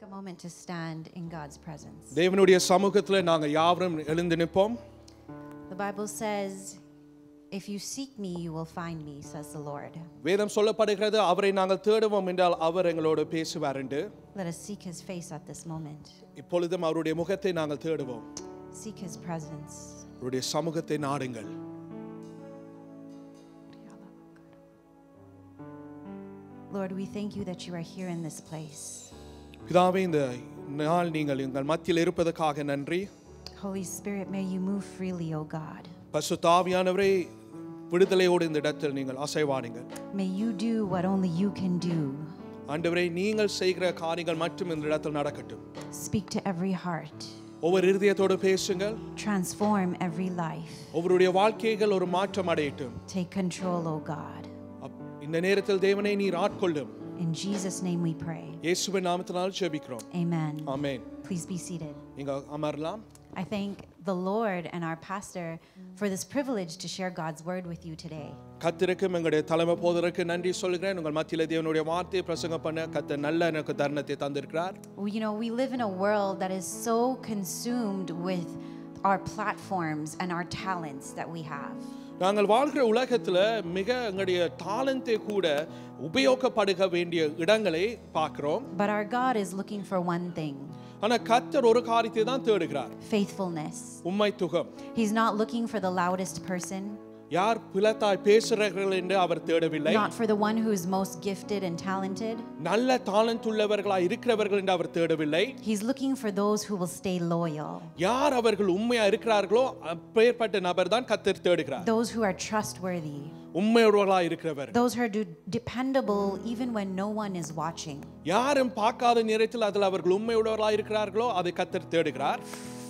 a moment to stand in God's presence. தேவனுடைய சமூகத்திலே நாங்கள் யாவரும் எழுந்து நிற்போம். The Bible says, if you seek me, you will find me, says the Lord. வேதம் சொல்லப்படுகிறது அவரை நாங்கள் தேடுவோம் என்றால் அவர் எங்களோடு பேசுவார் என்று. Let us seek his face at this moment. இப்பொழுதும் அவருடைய முகத்தை நாங்கள் தேடுவோம். Seek his presence. அவருடைய சமூகத்தை நாடுங்கள். Lord, we thank you that you are here in this place. பிதாவே, இந்த நாள் நீங்கள் எங்கள் மத்தியில் இருப்பதற்காக நன்றி. Holy Spirit, may you move freely, O God. பரிசுத்த ஆவியானவரே, விடுதலையோடு இந்த இடத்தில் நீங்கள் அசைவாடுங்கள். May you do what only you can do. ஆண்டவரே, நீங்கள் செய்கிற காரியங்கள் மட்டும் இந்த இடத்தில் நடக்கட்டும். Speak to every heart. ஒவ்வொரு இருதயத்தோடு பேசுங்கள். Transform every life. ஒவ்வொருடைய வாழ்க்கைகள் ஒரு மாற்றம் அடையட்டும். Take control, O God. இந்த நேரத்தில் தேவனை நீர் ஆட்கொள்ளும். In Jesus' name we pray. இயேசுவின் நாமத்தினால் ஜெபிக்கிறோம். Amen. Amen. Please be seated. நீங்க அமரலாம். I thank the Lord and our pastor for this privilege to share God's word with you today. கர்த்தருக்கும் எங்களுடைய தலைமை போதருக்கு நன்றி சொல்கிறேன். உங்கள் மத்தியிலே தேவனுடைய வார்த்தையை பிரசங்கம் பண்ண கர்த்தர் நல்ல எனக்கு தருணத்தை தந்திருக்கிறார். You know, we live in a world that is so consumed with our platforms and our talents that we have. நாங்கள் வாழ்கிற உலகத்துல மிக எங்களுடைய டாலண்டை கூட உபயோகப்படுத்த வேண்டிய இடங்களை பார்க்கிறோம். But our God is looking for one thing. ஆனா கர்த்தர் ஒரு காரியத்தை தான் தேடுகிறார். Faithfulness. உண்மைத்துவம். He's not looking for the loudest person. யார் பிளத்தாய் பேசுகிறார்கள் என்று அவர் தேடவில்லை. Not for the one who is most gifted and talented. நல்ல டாலண்ட் உள்ளவர்களாய் இருக்கிறவர்கள் என்று அவர் தேடவில்லை. He's looking for those who will stay loyal. யார் அவர்கள் உண்மையா இருக்கிறார்களோ அப்பேற்பட்ட நபர் தான் கர்த்தர் தேடுகிறார். Those who are trustworthy. உண்மையுள்ளவர்களாய் இருக்கிறவர். Those who are dependable even when no one is watching. யாரும் பார்க்காத நேரத்தில் அதில் அவர்கள் உண்மையுள்ளவர்களாய் இருக்கிறார்களோ அதை கர்த்தர் தேடுகிறார்.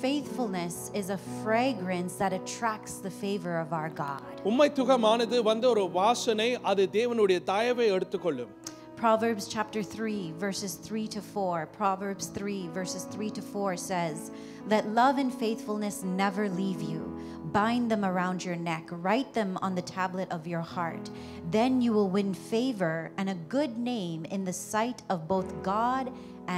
Faithfulness is a fragrance that attracts the favor of our God. உண்மைத்துவமானது வந்து ஒரு வாசனை, அது தேவனுடைய தயவை எடுத்துக்கொள்ளும். Proverbs chapter 3 verses 3 to 4. Proverbs 3 verses 3 to 4 says, "Let love and faithfulness never leave you. Bind them around your neck, write them on the tablet of your heart. Then you will win favor and a good name in the sight of both God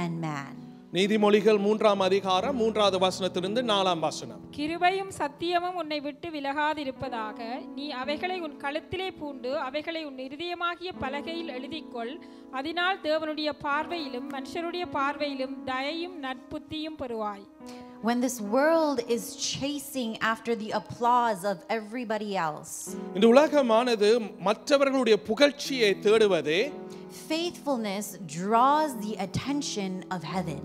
and man." நீதிமொழிகள் 3ஆம் அதிகாரம் 3வது வசனத்திலிருந்து 4ஆம் வசனம். கிருபையும் சத்தியமும் உன்னை விட்டு விலகாதிருப்பதாக, நீ அவைகளை உன் கழுத்திலே பூண்டு அவைகளை உன் இருதயமாகிய பலகையில் எழுதிக்கொள். அதனால் தேவனுடைய பார்வையிலும் மனுஷருடைய பார்வையிலும் தயையும் நற்புத்தியும் பெறுவாய். When this world is chasing after the applause of everybody else, இந்த உலகமானது மற்றவர்களுடைய புகழ்ச்சியை தேடுவதே, faithfulness draws the attention of heaven.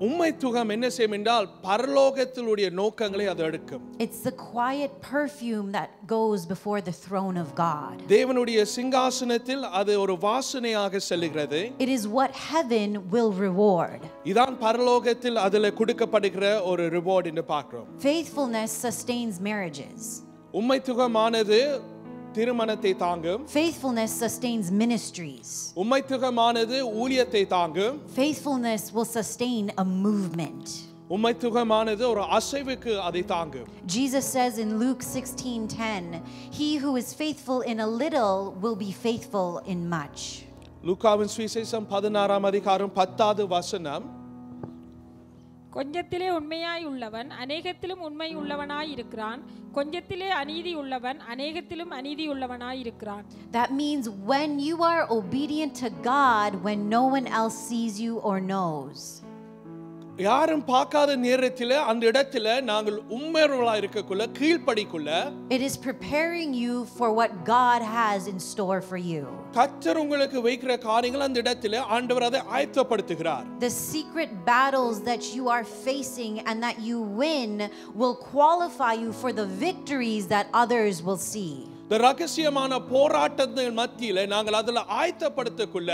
உண்மைத்துவம் என்ன செய்யும் என்றால் பரலோகத்தினுடைய நோக்கங்களை அது எடுக்கும். It's the quiet perfume that goes before the throne of God. தேவனுடைய சிங்காசனத்தில் அது ஒரு வாசனையாக செல்கிறது. It is what heaven will reward. இதான் பரலோகத்தில் அதில் கொடுக்கப்படுகிற ஒரு ரிவார்ட் என்று பார்க்கிறோம். Faithfulness sustains marriages. உண்மைத்துவமானது திருமணத்தை தாங்கும். Faithfulness sustains ministries. உண்மைத்துவமானது ஊழியத்தை தாங்கும். Faithfulness will sustain a movement. உண்மைத்துவமானது ஒரு அசைவுக்கு அதை தாங்கும். Jesus says in Luke 16:10, "He who is faithful in a little will be faithful in much." லூக்காவின் சுவிசேஷம் 16ஆம் அதிகாரம் 10வது வசனம். கொஞ்சத்திலே உண்மையாய் உள்ளவன் அநேகத்திலும் உண்மை உள்ளவனாய் இருக்கிறான். கொஞ்சத்திலே அநீதி உள்ளவன் அநேகத்திலும் அநீதி உள்ளவனாய் இருக்கிறான். That means when you are obedient to God when no one else sees you or knows. யாரும் பார்க்காத நேரத்தில் அந்த இடத்துல நாங்கள் உண்மையுள்ளவர்களாக இருக்கக்குள்ள கீழ்ப்படிக்குள்ள, it is preparing you for what God has in store for you. கர்த்தர் உங்களுக்கு வைக்கிற காரியங்கள் அந்த இடத்துல ஆண்டவர் அதை ஆயத்தப்படுத்துகிறார். The secret battles that you are facing and that you win will qualify you for the victories that others will see. இந்த ரகசியமான போராட்டத்தின் மத்தியில நாங்கள் அதில் ஆயத்தப்படுத்தக்குள்ள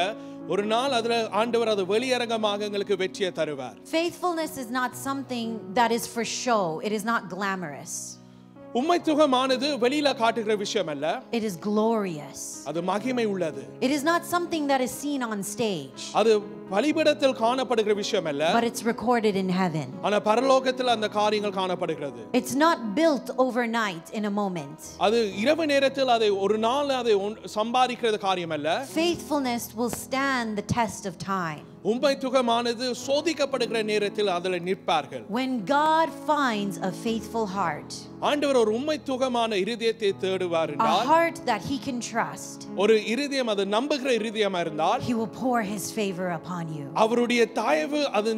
ஒரு நாள் அதுல ஆண்டவர் அது வெளியரங்கமாக எங்களுக்கு வெற்றியை தருவார். Faithfulness is not something that is for show. It is not glamorous. உண்மைத்துவமானது வெளியில காட்டுகிற விஷயம் அல்ல. It is glorious. அது மகிமை உள்ளது. It is not something that is seen on stage. அது பலிபீடத்தில் காணப்படுகிற விஷயம் அல்ல. But it's recorded in heaven. ஆனா பரலோகத்தில் அந்த காரியங்கள் காணப்படுகிறது. It's not built overnight in a moment. அது இரவு நேரத்தில் அதை ஒரு நாள் அதை சம்பாதிக்கிறது காரியம் அல்ல. Faithfulness will stand the test of time. உண்மைத்துவமானது சோதிக்கப்படுகிற நேரத்தில் அதில் நிற்பார்கள். When God finds a faithful heart, ஆண்டவர் ஒரு உண்மைத்துவமான இருதயத்தை தேடுவார் a என்றால், heart that he can trust, ஒரு இருதயம் அது நம்புகிற இருதயமா இருந்தால், he will pour his favor upon you. அவருடைய தயவு அது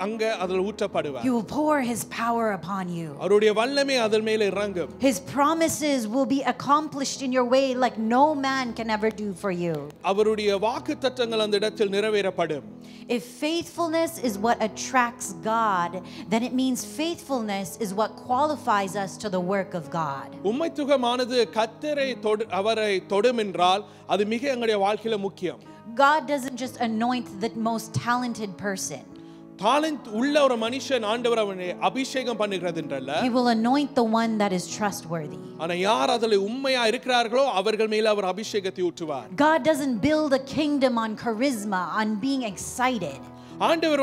அங்க அதில் ஊற்றப்படுவார். He will pour his power upon you. அவருடைய வல்லமை அதன் மேலே இறங்கும். His promises will be accomplished in your way like no man can ever do for you. அவருடைய வாக்குத்தத்தங்கள் அந்த இடத்தில் நிறைவேறப்படும். If faithfulness is what attracts God, then it means faithfulness is what qualifies us to the work of God. உண்மைத்துவமானது கர்த்தரை அவரை தொடும் என்றால் அது மிக எங்களுடைய வாழ்க்கையில முக்கியம். God doesn't just anoint the most talented person. Talent உள்ள ஒரு மனுஷன் ஆண்டவர் அவனை அபிஷேகம் பண்ணுகிறது என்றல்ல. He will anoint the one that is trustworthy. ஆனா யார் அதில் உண்மையா இருக்கிறார்களோ அவர்கள் மேல அவர் அபிஷேகத்தை ஊற்றுவார். God doesn't build a kingdom on charisma, on being excited. ஆண்டவர்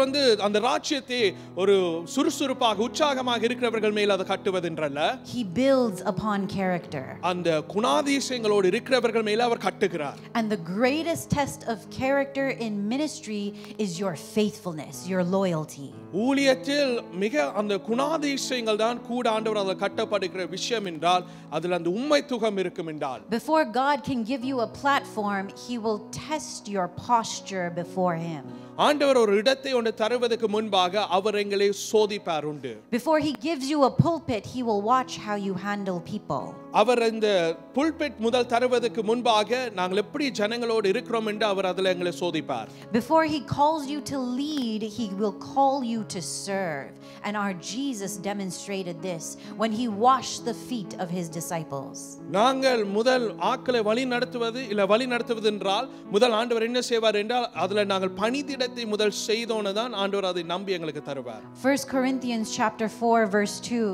அந்த ராஜ்யத்தை ஒரு சுறுசுறுப்பாக உற்சாகமாக இருக்கிறவர்கள் மேல் அதை கட்டுவதென்றல்ல. He builds upon character. அந்த குணாதிசயங்களோடு இருக்கிறவர்கள் மேல் அவர் கட்டுகிறார். And the greatest test of character in ministry is your faithfulness, your loyalty. ஊழியத்தில் மிக அந்த குணாதிசயங்கள் தான் கூட ஆண்டவர் அதை கட்டப்படுகிற விஷயம் என்றால் அதில் அந்த உண்மைத்துவம் இருக்கும் என்றால். Before God can give you a platform, he will test your posture before him. ஆண்டவர் ஒரு இடத்தை ஒன்று தருவதற்கு முன்பாக அவர் எங்களை சோதிப்பார் உண்டு. Before he gives you a pulpit, he will watch how you handle people. அவர் இந்த புல்பிட் முதல் தருவதற்கு முன்பாக நாங்கள் எப்படி ஜனங்களோடு இருக்கிறோம் என்று அவர் அதில் எங்களை சோதிப்பார். Before he calls you to lead, he will call you to serve. And our Jesus demonstrated this when he washed the feet of his disciples. நாங்கள் முதல் ஆட்களை வழி நடத்துவது என்றால் முதல் ஆண்டவர் என்ன செய்வார் என்றால் அதில் நாங்கள் பணிதிடத்தை முதல் செய்தோன்னு தான் ஆண்டவர் அதை நம்பி எங்களுக்கு தருவார். 1 Corinthians chapter 4 verse 2,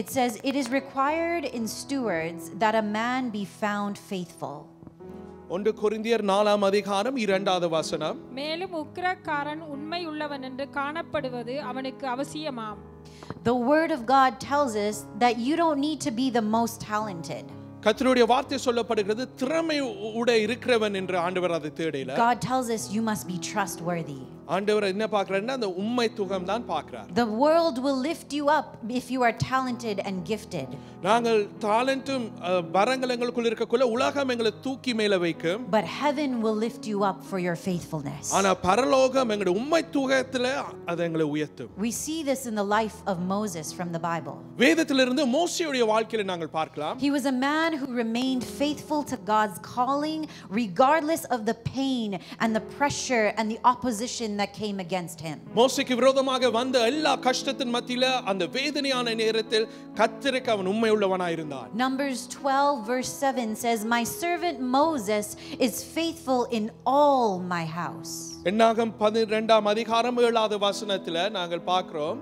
it says, "It is required in stewards that a man be found faithful." 1 கொரிந்தியர் 4 அதிகாரம் 2வது வசனம். மேலும் உக்கிரக்காரன் உண்மை உள்ளவன் என்று காணப்படுவது அவனுக்கு அவசியமாம். The word of God tells us that you don't need to be the most talented. கர்த்தருடைய வார்த்தை சொல்லப்படுகிறது திறமை உடைய இருக்கிறவன் என்று ஆண்டவர் அதை தேடல. God tells us you must be trustworthy. ஆண்டவர் என்ன பார்க்கறாருன்னா அந்த உண்மைத்துவம் தான் பார்க்கறார். The world will lift you up if you are talented and gifted. நாங்கள் டாலன்ட்டும் வரங்களுக்குள்ள இருக்கக்குள்ள உலகம் எங்களை தூக்கி மேல வைக்கும். But heaven will lift you up for your faithfulness. ஆனா பரலோகம் எங்களுடைய உண்மைத்துவத்திலே அது எங்களை உயர்த்தும். We see this in the life of Moses from the Bible. வேதத்திலிருந்து மோசேயுடைய வாழ்க்கையில நாங்கள் பார்க்கலாம். He was a man who remained faithful to God's calling regardless of the pain and the pressure and the opposition that came against him. மோசேக்கு விரோதமாக வந்த எல்லா கஷ்டத்தின் மத்தியில அந்த வேதனையான நேரத்தில் கர்த்தருக்கு அவன் உண்மையுள்ளவனாய் இருந்தான். Numbers 12 verse 7 says, "My servant Moses is faithful in all my house." என்னாகும் 12 அதிகாரம் 7வது வசனத்தில நாங்கள் பார்க்கிறோம்,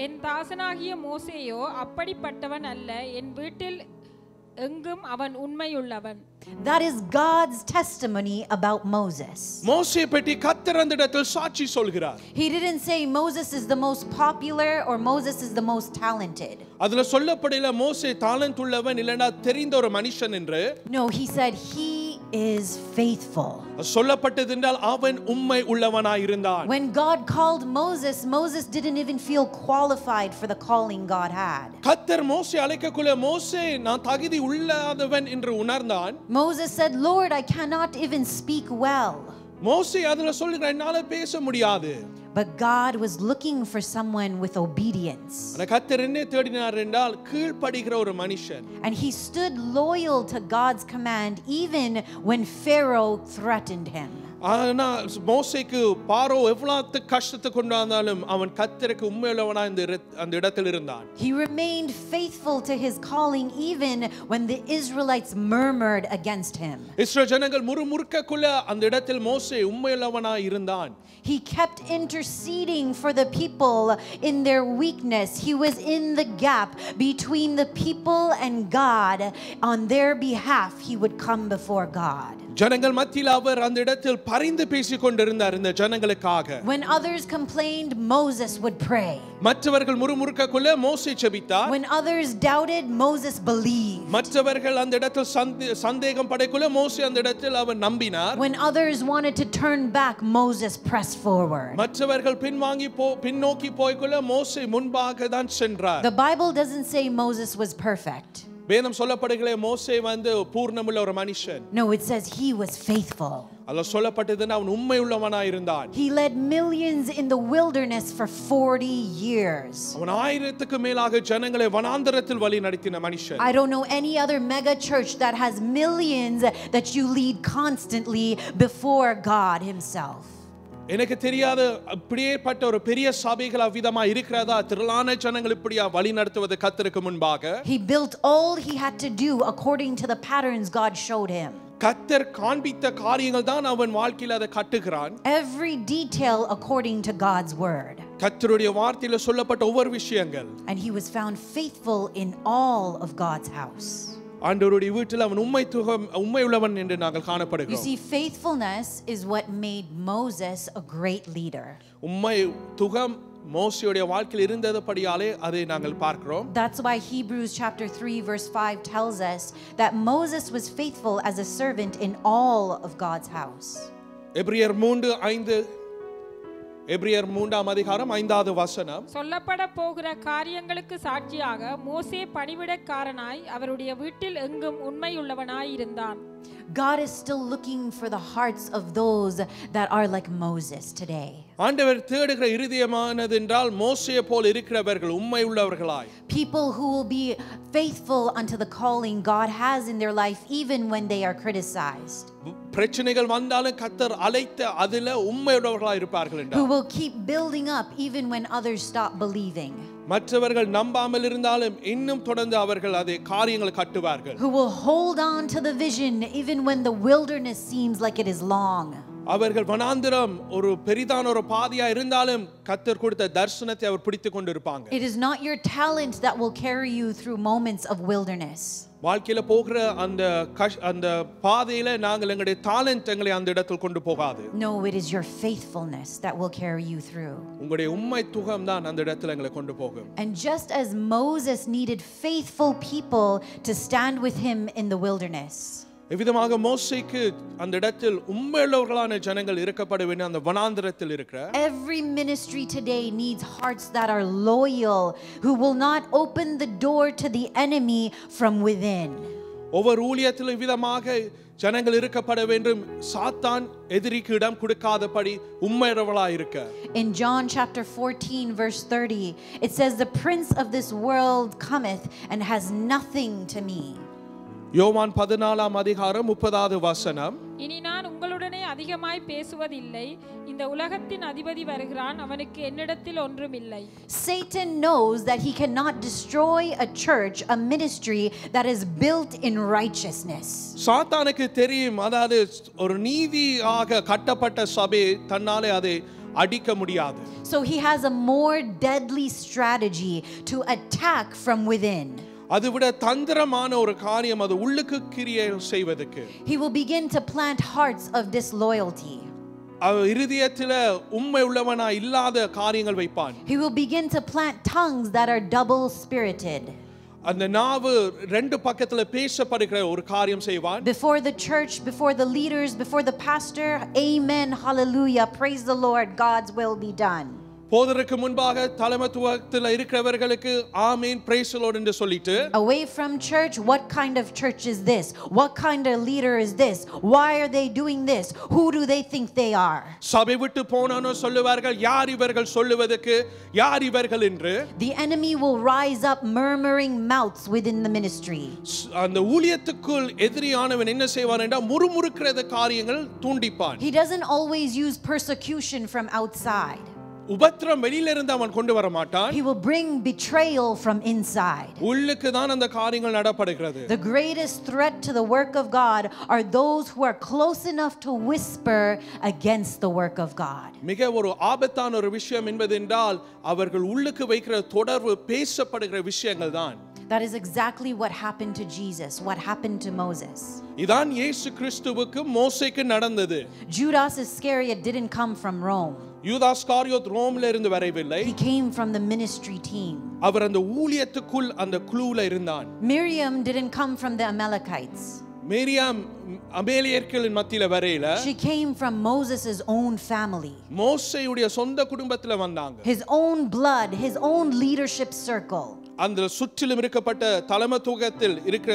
என் தாசனாகிய மோசேயோ அப்படிப்பட்டவன் அல்ல, என் வீட்டில் எங்கும் அவன் உண்மையுள்ளவன். That is God's testimony about Moses. மோசே பற்றி கர்த்தர் அந்த இடத்தில் சாட்சி சொல்கிறார். He didn't say Moses is the most popular or Moses is the most talented. அதுல சொல்லப்படல மோசே டாலன்ட் உள்ளவன் இல்லனா தெரிந்த ஒரு மனுஷன் என்று. No, he said he is faithful. சொல்லப்பட்டது என்றால் அவன் உண்மை உள்ளவனாய் இருந்தான். When God called Moses, Moses didn't even feel qualified for the calling God had. கர்த்தர் மோசே அழைக்கக்குள்ள மோசே நான் தகுதி உள்ளவன் என்று உணர்ந்தான். Moses said, "Lord, I cannot even speak well." மோசே அதுல சொல்லுகிறான் என்னால பேச முடியாது. But God was looking for someone with obedience. ஆனா கர்த்தர் என்ன தேடினார் என்றால் கீழ்ப்படிகிற ஒரு மனுஷன். And he stood loyal to God's command even when Pharaoh threatened him. ஆனா மோசேக்கு பார்வோ எவ்வளவு கஷ்டத்தை கொண்டு வந்தாலும் அவன் கர்த்தருக்கு உண்மையுள்ளவனா அந்த இடத்தில் இருந்தான். He remained faithful to his calling even when the Israelites murmured against him. இஸ்ரவேல் ஜனங்கள் முறுமுறுக்கக்குள்ள அந்த இடத்தில் மோசே உண்மையுள்ளவனா இருந்தான். He kept interceding for the people in their weakness. He was in the gap between the people and God. On their behalf, he would come before God. ஜனங்கள் மத்தியில் அவர் அந்த இடத்தில் பரிந்து பேசிக் கொண்டிருந்தார் இந்த ஜனங்களுக்காக. When others complained, Moses would pray. மற்றவர்கள் முறுமுறுக்கக்குள்ள மோசே ஜெபித்தார். When others doubted, Moses believed. மற்றவர்கள் அந்த இடத்தில் சந்தேகம் படைக்குள்ள மோசே அந்த இடத்தில் அவர் நம்பினார். When others wanted to turn back, Moses pressed forward. மற்றவர்கள் பின்னோக்கி போய்க்குள்ள மோசே முன்பாக தான் சென்றார். The Bible doesn't say Moses was perfect. வேதம் சொல்லப்படுகிற மோசே பூர்ணமுள்ள ஒரு மனுஷன். No, it says he was faithful. அல்ல சொல்லப்பட்டதுன்னா அவன் உண்மையுள்ளவனாய் இருந்தான். He led millions in the wilderness for 40 years. அவன் 1000க்கு மேலாக ஜனங்களை வனாந்தரத்தில் வழி நடத்தின மனுஷன். I don't know any other mega church that has millions that you lead constantly before God himself. எனக்கு தெரியாத அப்படியேப்பட்ட ஒரு பெரிய சபைகள் அவ்விதமா இருக்கிறதா? திரளான ஜனங்கள் இப்படியா வழி நடத்துவது கர்த்தருக்கு முன்பாக. He built all he had to do according to the patterns God showed him. கர்த்தர் காண்பித்த காரியங்கள் தான் அவன் வாழ்க்கையில் அதை கட்டுகிறான். Every detail according to God's word. கர்த்தருடைய வார்த்தையில சொல்லப்பட்ட ஒவ்வொரு விஷயங்கள். And he was found faithful in all of God's house. ஆண்டவருடைய வீட்டில் அவன் உண்மையுள்ளவன் என்று நாங்கள் You காணப்படுகிறோம். see, faithfulness is what made Moses a great leader. உண்மைத்துவம் மோசேயுடைய வாழ்க்கையில் இருந்ததுபடியாலே அதை நாங்கள் பார்க்கிறோம். That's why Hebrews chapter 3 verse 5 tells us that Moses was faithful as a servant in all of God's house. எபிரியர் 3ஆம் அதிகாரம் 5வது வசனம். சொல்லப்பட போகிற காரியங்களுக்கு சாட்சியாக மோசே பணிவிடைக்காரனாய் அவருடைய வீட்டில் எங்கும் உண்மையுள்ளவனாய் இருந்தான். God is still looking for the hearts of those that are like Moses today. ஆண்டவர் தேடுகிற இருதயமானது என்றால் மோசேயை போல இருக்கிறவர்கள் உண்மையுள்ளவர்களாய். People who will be faithful unto the calling God has in their life even when they are criticized. பிரச்சனைகள் வந்தாலும் கர்த்தர் அழைத்த அதில உண்மையுள்ளவர்களாய் இருப்பார்கள் என்றார். Who will keep building up even when others stop believing. மற்றவர்கள் நம்பாமல் இருந்தாலும் இன்னும் தொடர்ந்து அவர்கள் அதை காரியங்களை கட்டுவார்கள். Who will hold on to the vision even when the wilderness seems like it is long. அவர்கள் வனாந்திரம் ஒரு பெரிதான ஒரு பாதையா இருந்தாலும் கர்த்தர் கொடுத்த தரிசனத்தை அவர் பிடித்துக் கொண்டிருப்பாங்க. It is not your talent that will carry you through moments of wilderness. வாழ்க்கையில போகிற அந்த பாதையில நாங்கள் எங்களுடைய டாலன்ட் எங்களை அந்த இடத்தில் கொண்டு போகாது. No, it is your faithfulness that will carry you through. உங்களுடைய உண்மைத்துவம் தான் அந்த இடத்துல எங்களை கொண்டு போகும். And just as Moses needed faithful people to stand with him in the wilderness. எவ்விதமாக மோசேக்கு அந்த இடத்தில் உண்மையுள்ளவர்களான ஜனங்கள் இருக்கப்பட வேண்டிய அந்த வனாந்திரத்தில் இருக்கிற Every ministry today needs hearts that are loyal, who will not open the door to the enemy from within. ஒவ்வொரு ஊழியத்திலும் இவ்விதமாக ஜனங்கள் இருக்கப்பட வேண்டும். சாத்தான் எதிரிக்கு இடம் கொடுக்காதபடி உண்மையுள்ளவர்களாய் இருக்க. In John chapter 14 verse 30, it says, "The prince of this world cometh and has nothing to me." யோவான் 14ஆம் அதிகாரம் 30வது வசனம். இனி நான் உங்களுடனே அதிகமாய் பேசுவதில்லை, இந்த உலகத்தின் அதிபதி வருகிறான், அவனுக்கு என்னிடத்தில் ஒன்றுமில்லை. Satan knows that he cannot destroy a church, a ministry that is built in righteousness. சாத்தானுக்கு தெரியும், அதாவது ஒரு நீதியாக கட்டப்பட்ட சபை தன்னாலே அதை அடிக்க முடியாது. So he has a more deadly strategy to attack from within. அதுவிட தந்திரமான ஒரு காரியம் அது உள்ளுக்கு கிரியை செய்வதற்கு. He will begin to plant hearts of disloyalty. இருதயத்தில உண்மை உள்ளவனா இல்லாத காரியங்கள் வைப்பான். He will begin to plant tongues that are double spirited. அந்த நாவு ரெண்டு பக்கத்துல பேசப்படுகிற ஒரு காரியம் செய்வான். Before the church, before the leaders, before the pastor, amen, hallelujah, praise the Lord, God's will be done. போதருக்கு முன்பாக தலைமைத்துவத்தில் இருக்கிறவர்களுக்கு ஆமென் பிரைஸ் தி லார்ட் என்று சொல்லிட்டு away from church, what kind of church is this? What kind of leader is this? Why are they doing this? Who do they think they are? சபை விட்டு போனானோ சொல்லுவார்கள், யார் இவர்கள் சொல்லுவதற்கு, யார் இவர்கள் என்று. The enemy will rise up murmuring mouths within the ministry. அந்த ஊழியத்துக்குள் எதிரியானவன் என்ன செய்வான் என்றால் முறுமுறுக்கிற காரியங்கள் தூண்டிப்பான். He doesn't always use persecution from outside. உபத்திரம் வெளியில இருந்து அவன் கொண்டு வர மாட்டான். He will bring betrayal from inside. உள்ளுக்கு தான் அந்த காரியங்கள் நடப்படுகிறது. The greatest threat to the work of God are those who are close enough to whisper against the work of God. மிக ஒரு ஆபத்தான ஒரு விஷயம் என்பதென்றால் அவர்கள் உள்ளுக்கு வைக்கிற தொடர்பு பேசப்படுகிற விஷயங்கள் தான். That is exactly what happened to Jesus, what happened to Moses. இதான் இயேசு கிறிஸ்துவுக்கு மோசேக்கு நடந்தது. Judas Iscariot didn't come from Rome. யூதாஸ் காரியோத் ரோம்ல இருந்து வரவில்லை. He came from the ministry team. அவர் அந்த ஊழியத்துக்குள் அந்த குழுவுல இருந்தான். Miriam didn't come from the Amalekites. Miriam அமலேயர்களின் மத்தியில வரையில. She came from Moses' own family. மோசேயுடைய சொந்த குடும்பத்துல வந்தாங்க. His own blood, his own leadership circle. அந்த சுற்றிலும் இருக்கப்பட்ட தலைமைத்துவத்தில் இருக்கிற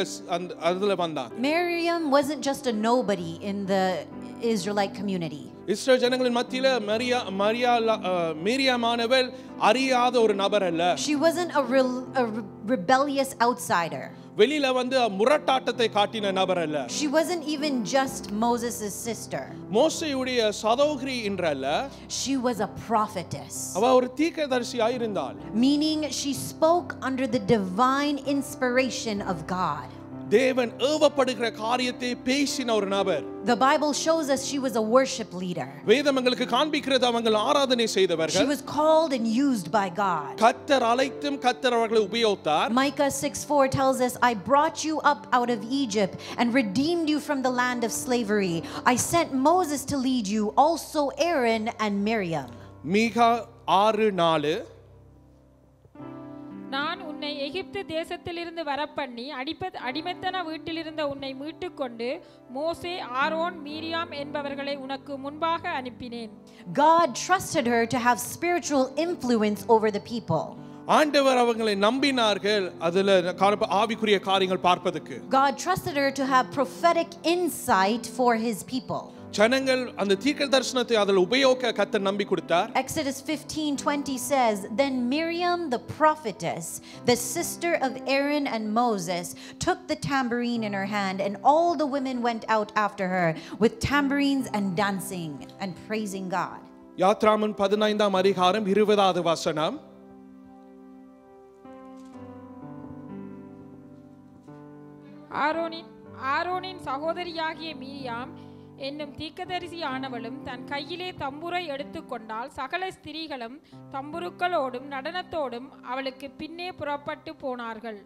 அதுல வந்தாங்க. Miriam wasn't just a nobody in the Israelite community. Israel ஜனங்களின் மத்தியில மிரியாமானவள் அறியாத ஒரு நபர் அல்ல. She wasn't a rebellious outsider. வெளியில வந்து முரட்டாட்டத்தை காட்டின நபர் அல்ல. She wasn't even just Moses' sister. மோசேயுடைய சகோதரி என்றல்ல. She was a prophetess. அவ ஒரு தீர்க்கதரிசியாய் இருந்தாள். Meaning she spoke under the divine inspiration of God. தேவன் ஏவப்படுகிற காரியத்தை பேசின ஒரு நபர். The Bible shows us she was a worship leader. வேதம் எங்களுக்கு காண்பிக்கிறது அவங்க ஆராதனை செய்தவர்கள். She was called and used by God. கர்த்தர் அழைத்தும் கர்த்தர் அவர்களை உபயோகித்தார். Micah 6:4 tells us, I brought you up out of Egypt and redeemed you from the land of slavery. I sent Moses to lead you, also Aaron and Miriam. மீகா 6:4 நான் உன்னை எகிப்து தேசத்திலிருந்து வரப்பண்ணி அடிமைத்தன வீட்டிலிருந்த உன்னை மீட்டுக்கொண்டு மோசே Aaron Miriam என்பவர்களை உனக்கு முன்பாக அனுப்பினேன். God trusted her to have spiritual influence over the people. ஆண்டவர் அவங்களை நம்பினார்கள் அதுல ஆவிக்குரிய காரியங்கள் பார்ப்பதற்கு. God trusted her to have prophetic insight for his people. ஜனங்கள் அந்த தீர்க்க தரிசனத்தை அதில் உபயோக கர்த்தர் நம்பி கொடுத்தார். Exodus 15:20 says, Then Miriam the prophetess, the sister of Aaron and Moses, took the tambourine in her hand, and all the women went out after her with tambourines and dancing and praising God. யாத்ராமன் 15ஆம் அதிகாரம் 20வது வசனம். ஆரோனின் சகோதரியாகிய Miriam என்னும் தீர்க்கதரிசியானவளும் தன் கையிலே தம்புரை எடுத்துக்கொண்டால் சகல ஸ்திரீகளும் தம்புருக்களோடும் நடனத்தோடும் அவளுக்கு பின்னே புறப்பட்டு போனார்கள்.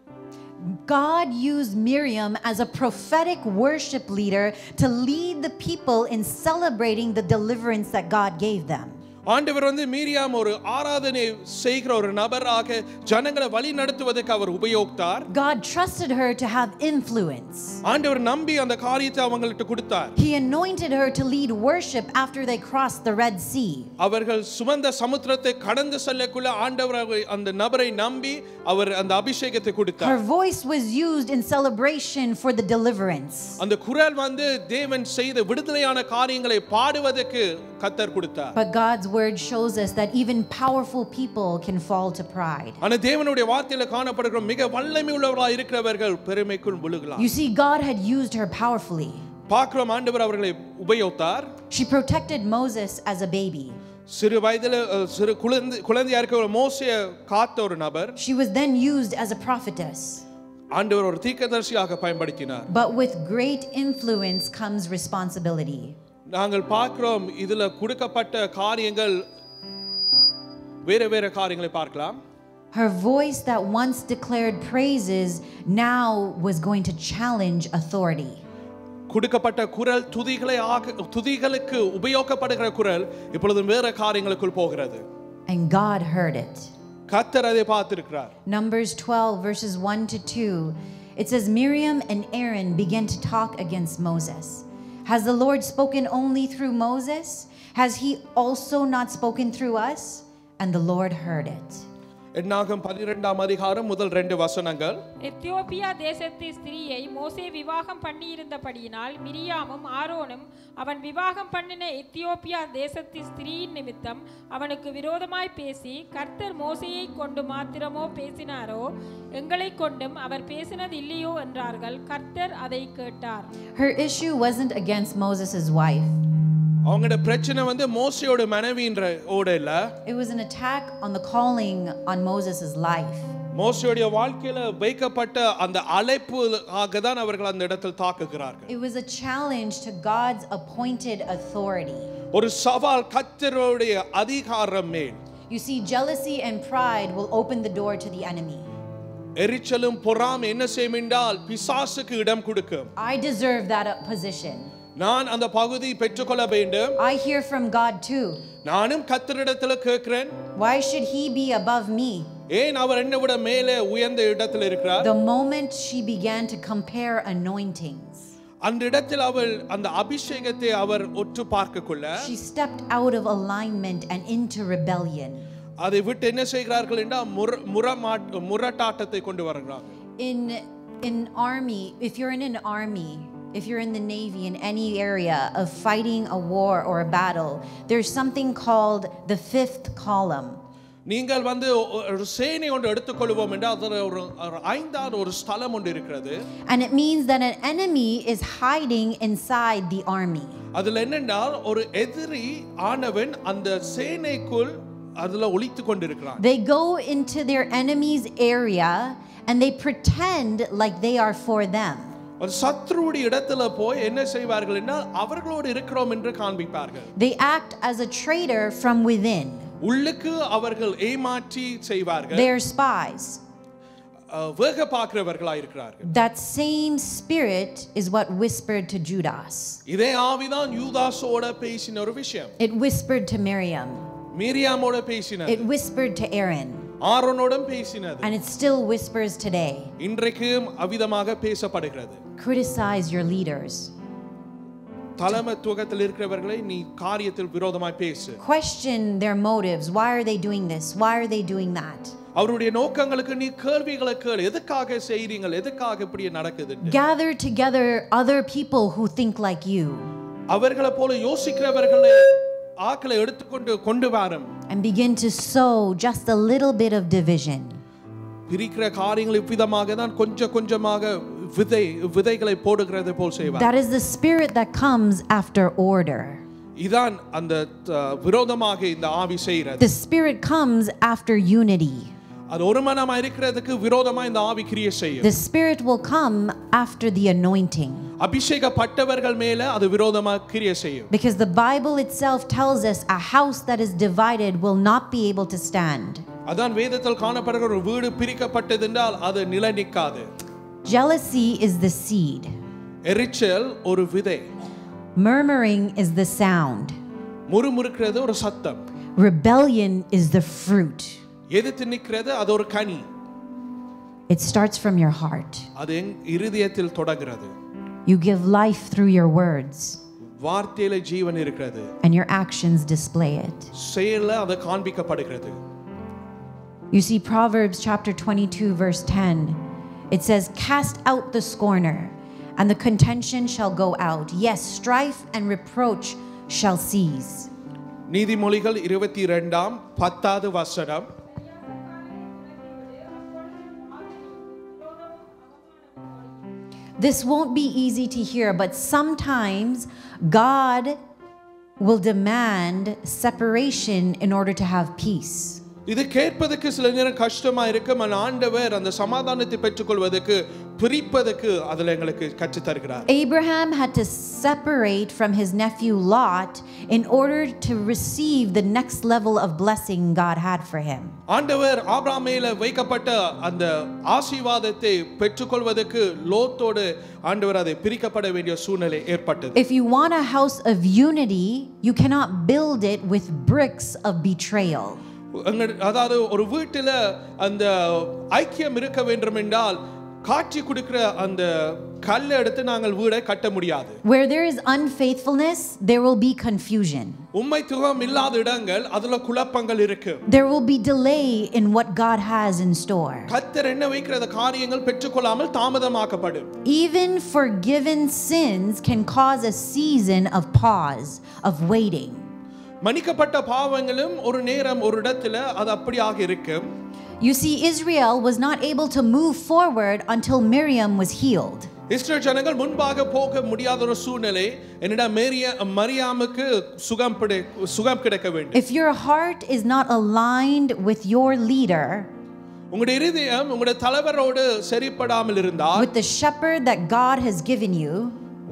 God used Miriam as a prophetic worship leader to lead the people in celebrating the deliverance that God gave them. ஆண்டவர் வந்து மீரியாம் ஒரு ஆராதனை செய்கிற ஒரு நபராக ஜனங்களை வழி நடத்துவதற்கு அவர் உபயோகித்தார். God trusted her to have influence. ஆண்டவர் நம்பி அந்த காரியத்தை அவங்களுக்கு கொடுத்தார். He anointed her to lead worship after they crossed the Red Sea. அவர்கள் சுமந்த சமுத்திரத்தை கடந்து செல்லக்குள்ள ஆண்டவர் அந்த நபரை நம்பி அவர் அந்த அபிஷேகத்தை கொடுத்தார். Her voice was used in celebration for the deliverance. அந்த குரல் வந்து தேவன் செய்த விடுதலையான காரியங்களை பாடுவதற்கு கர்த்தர் கொடுத்தார். But God's word shows us that even powerful people can fall to pride. ஆனா தேவனுடைய வார்த்தையில காணப்படுகிற மிக வல்லமை உள்ளவராய் இருக்கிறவர்கள் பெருமைக்குள் விழுகலாம். You see, God had used her powerfully. பார்க்கிறோம் ஆண்டவர் அவர்களை உபயோகித்தார். She protected Moses as a baby. சிறு வயதில சிறு குழந்தையா இருக்கிற மோசேயை காத்த ஒரு நபர். She was then used as a prophetess. ஆண்டவர் ஒரு தீர்க்கதரிசியாக பயன்படுத்தினார். But with great influence comes responsibility. நாங்கள் பார்க்கிறோம் இதுல கொடுக்கப்பட்ட காரியங்கள் வேற காரியங்களை பார்க்கலாம். Her voice that once declared praises now was going to challenge authority. கொடுக்கப்பட்ட குரல் துதிகளுக்கு உபயோகப்படுகிற குரல் இப்பொழுது வேற காரியங்களுக்குள் போகிறது. And God heard it. கர்த்தர் அதை பார்த்திருக்கிறார். Numbers 12 verses 1 to 2. It says, Miriam and Aaron began to talk against Moses. Has the Lord spoken only through Moses? Has he also not spoken through us? And the Lord heard it. என்னாகும் 12ஆம் அதிகாரம் முதல் 2 வசனங்கள். Ethiopia தேசத்து ஸ்திரீயை மோசே விவாகம் பண்ணியிருந்தபடியினால் மிரியாமும் ஆரோனும் அவன் விவாகம் பண்ணின எத்தியோப்பியா தேசத்து ஸ்திரீயின் நிமித்தம் அவனுக்கு விரோதமாய் பேசி, கர்த்தர் மோசேயை கொண்டு மாத்திரமோ பேசினாரோ, எங்களை கொண்டும் அவர் பேசினது இல்லையோ என்றார்கள். கர்த்தர் அதை கேட்டார். Her issue wasn't against Moses' wife. அவங்களோட பிரச்சனை வந்து மோசேயோட மனைவின்ற ஓட இல்ல. It was an attack on the calling on Moses' life. மோசேயோட வாழ்க்கையில வைக்கப்பட்ட அந்த அழைப்புக்காக தான் அவர்கள் அந்த இடத்தில் தாக்குகிறார்கள். It was a challenge to God's appointed authority. ஒரு சவால் கர்த்தருடைய அதிகாரம் மேல். You see, jealousy and pride will open the door to the enemy. எரிச்சலும் பொறாமை என்ன செய்யும் என்றால் பிசாசுக்கு இடம் கொடுக்கும். I deserve that position. நான் அந்த பகுதி பெற்றுக்கொள்ள வேண்டும். I hear from God too. நானும் கர்த்தரிடத்தில் கேட்கிறேன். Why should he be above me? ஏன் அவர் என்னை விட மேலே உயர்ந்த இடத்தில் இருக்கிறார்? The moment she began to compare anointings, அந்த இடத்தில் அவள் அந்த அபிஷேகத்தை அவர் ஒற்று பார்க்கக்குள்ள she stepped out of alignment and into rebellion. அதை விட்டு என்ன செய்கிறார்கள் என்றால் முரட்டாட்டத்தை கொண்டு வருகிறார்கள். In army, if you're in an army, if you're in the Navy, in any area of fighting a war or a battle, there's something called the fifth column. நீங்கள் வந்து ஒரு சேனை ஒன்று எடுத்துக்கொள்வோம் என்றால் அதில் ஒரு ஐந்தாவது ஒரு ஸ்தலம் ஒன்று இருக்கிறது. And it means that an enemy is hiding inside the army. அதில் என்னென்றால் ஒரு எதிரி ஆனவன் அந்த சேனைக்குள் அதுல ஒளித்து கொண்டிருக்கிறான். They go into their enemy's area and they pretend like they are for them. ஒரு சத்ருவுடைய இடத்துல போய் என்ன செய்வார்கள் என்றால் அவர்களோடு இருக்கிறோம் என்று காண்பிப்பார்கள். They act as a traitor from within. உள்ளுக்கு அவர்கள் ஏமாற்றி செய்வார்கள். They are spies. வேக பார்க்கிறவர்களாய் இருக்கிறார்கள். That same spirit is what whispered to Judas. இதே ஆவிதான் யூதாஸோட பேசின ஒரு விஷயம். It whispered to Miriam. மிரியாமோட பேசினது. It whispered to Aaron. ஆரோனோடும் பேசினது. And it still whispers today. இன்றைக்கும் அவிதமாக பேசப்படுகிறது. Criticize your leaders. தலைமைத்துவத்தில் இருக்கிறவர்களை நீ காரியத்தில் விரோதமாய் பேசு. Question their motives. Why are they doing this? Why are they doing that? அவருடைய நோக்கங்களுக்கு நீ கேள்விகளை கேளு. எதுக்காக செய்றீங்க? எதுக்காக இப்படி நடக்குது? Gather together other people who think like you. அவர்களை போல யோசிக்கிறவர்களை ஆக்களை எடுத்துக்கொண்டு கொண்டு வாரும். And begin to sow just a little bit of division. பிரிக்கிற காரியங்கள் இவ்விதமாக தான் கொஞ்சம் கொஞ்சமாக விதைகளை போடுகிறது போல் செய்வார். That is the spirit that comes after order. இதான் அந்த விரோதமாக இந்த ஆவி செய்கிறது. The spirit comes after unity. அது ஒரு மனமா இருக்கிறதுக்கு விரோதமா இந்த ஆவி கிரியை செய்யும். The spirit will come after the anointing. அபிஷேகப்பட்டவர்கள் மேல அது விரோதமா கிரியை செய்யும். Because the Bible itself tells us a house that is divided will not be able to stand. அதான் வேதத்தில் காணப்படுகிற ஒரு வீடு பிரிக்கப்பட்டது என்றால் அது நிலை நிற்காது. Jealousy is the seed. எரிச்சல் ஒரு விதை. Murmuring is the sound. முறுமுறுக்கிறது ஒரு சத்தம். Rebellion is the fruit. எதிர்த்து நிற்கிறது அது ஒரு கனி. It starts from your heart. அது இருதயத்தில் தொடங்குகிறது. You give life through your words. வார்த்தையில ஜீவன் இருக்கிறது. And your actions display it. செயல்ல அது காண்பிக்கப்படுகிறது. You see Proverbs chapter 22 verse 10. It says, "Cast out the scorner, and the contention shall go out. Yes, strife and reproach shall cease." நீதிமொழிகள் 22 10வது வசனம். This won't be easy to hear, but sometimes God will demand separation in order to have peace. இது கேட்பதற்கு சில நேரம் கஷ்டமா இருக்கும். ஆண்டவர் அந்த சமாதானத்தை பெற்றுக்கொள்வதற்கு பிரிப்பதற்கு அதில் எங்களுக்கு கற்றுத் தருகிறார். Abraham had to separate from his nephew Lot in order to receive the next level of blessing God had for him. ஆண்டவர் ஆபிரகாமில வைக்கப்பட்ட அந்த ஆசீர்வாதத்தை பெற்றுக்கொள்வதற்கு லோத்தோடு ஆண்டவர் அதை பிரிக்கப்பட வேண்டிய சூழ்நிலை ஏற்பட்டது. If you want a house of unity, you cannot build it with bricks of betrayal. அதாவது ஒரு வீட்டில் அந்த ஐக்கியம் இருக்க வேண்டும் என்றால் காட்சி கொடுக்கிற அந்த கல்லை எடுத்து நாங்கள் வீடை கட்ட முடியாது. Where there is unfaithfulness, there will be confusion. உண்மைத்துவம் இல்லாத இடங்கள் அதுல குழப்பங்கள் இருக்கு. There will be delay in what God has in store. கர்த்தர் என்ன வைக்கிற காரியங்கள் பெற்றுக்கொள்ளாமல் தாமதமாக்கப்படும். Even forgiven sins can cause a season of pause, of waiting. மன்னிக்கப்பட்ட பாவங்களும் ஒரு நேரம் ஒரு இடத்துல அது அப்படியாக இருக்கும். You see, Israel was not able to move forward until Miriam was healed. இஸ்ரவேல் ஜனங்கள் முன்பாக போக முடியாத ஒரு சூழ்நிலை என்னடா மரியாமுக்கு சுகம் கிடைக்க வேண்டும். If your heart is not aligned with your leader, உங்களுடைய இதயம் உங்களுடைய தலைவரோடு சரிப்படாமல் இருந்தால், with the shepherd that God has given you,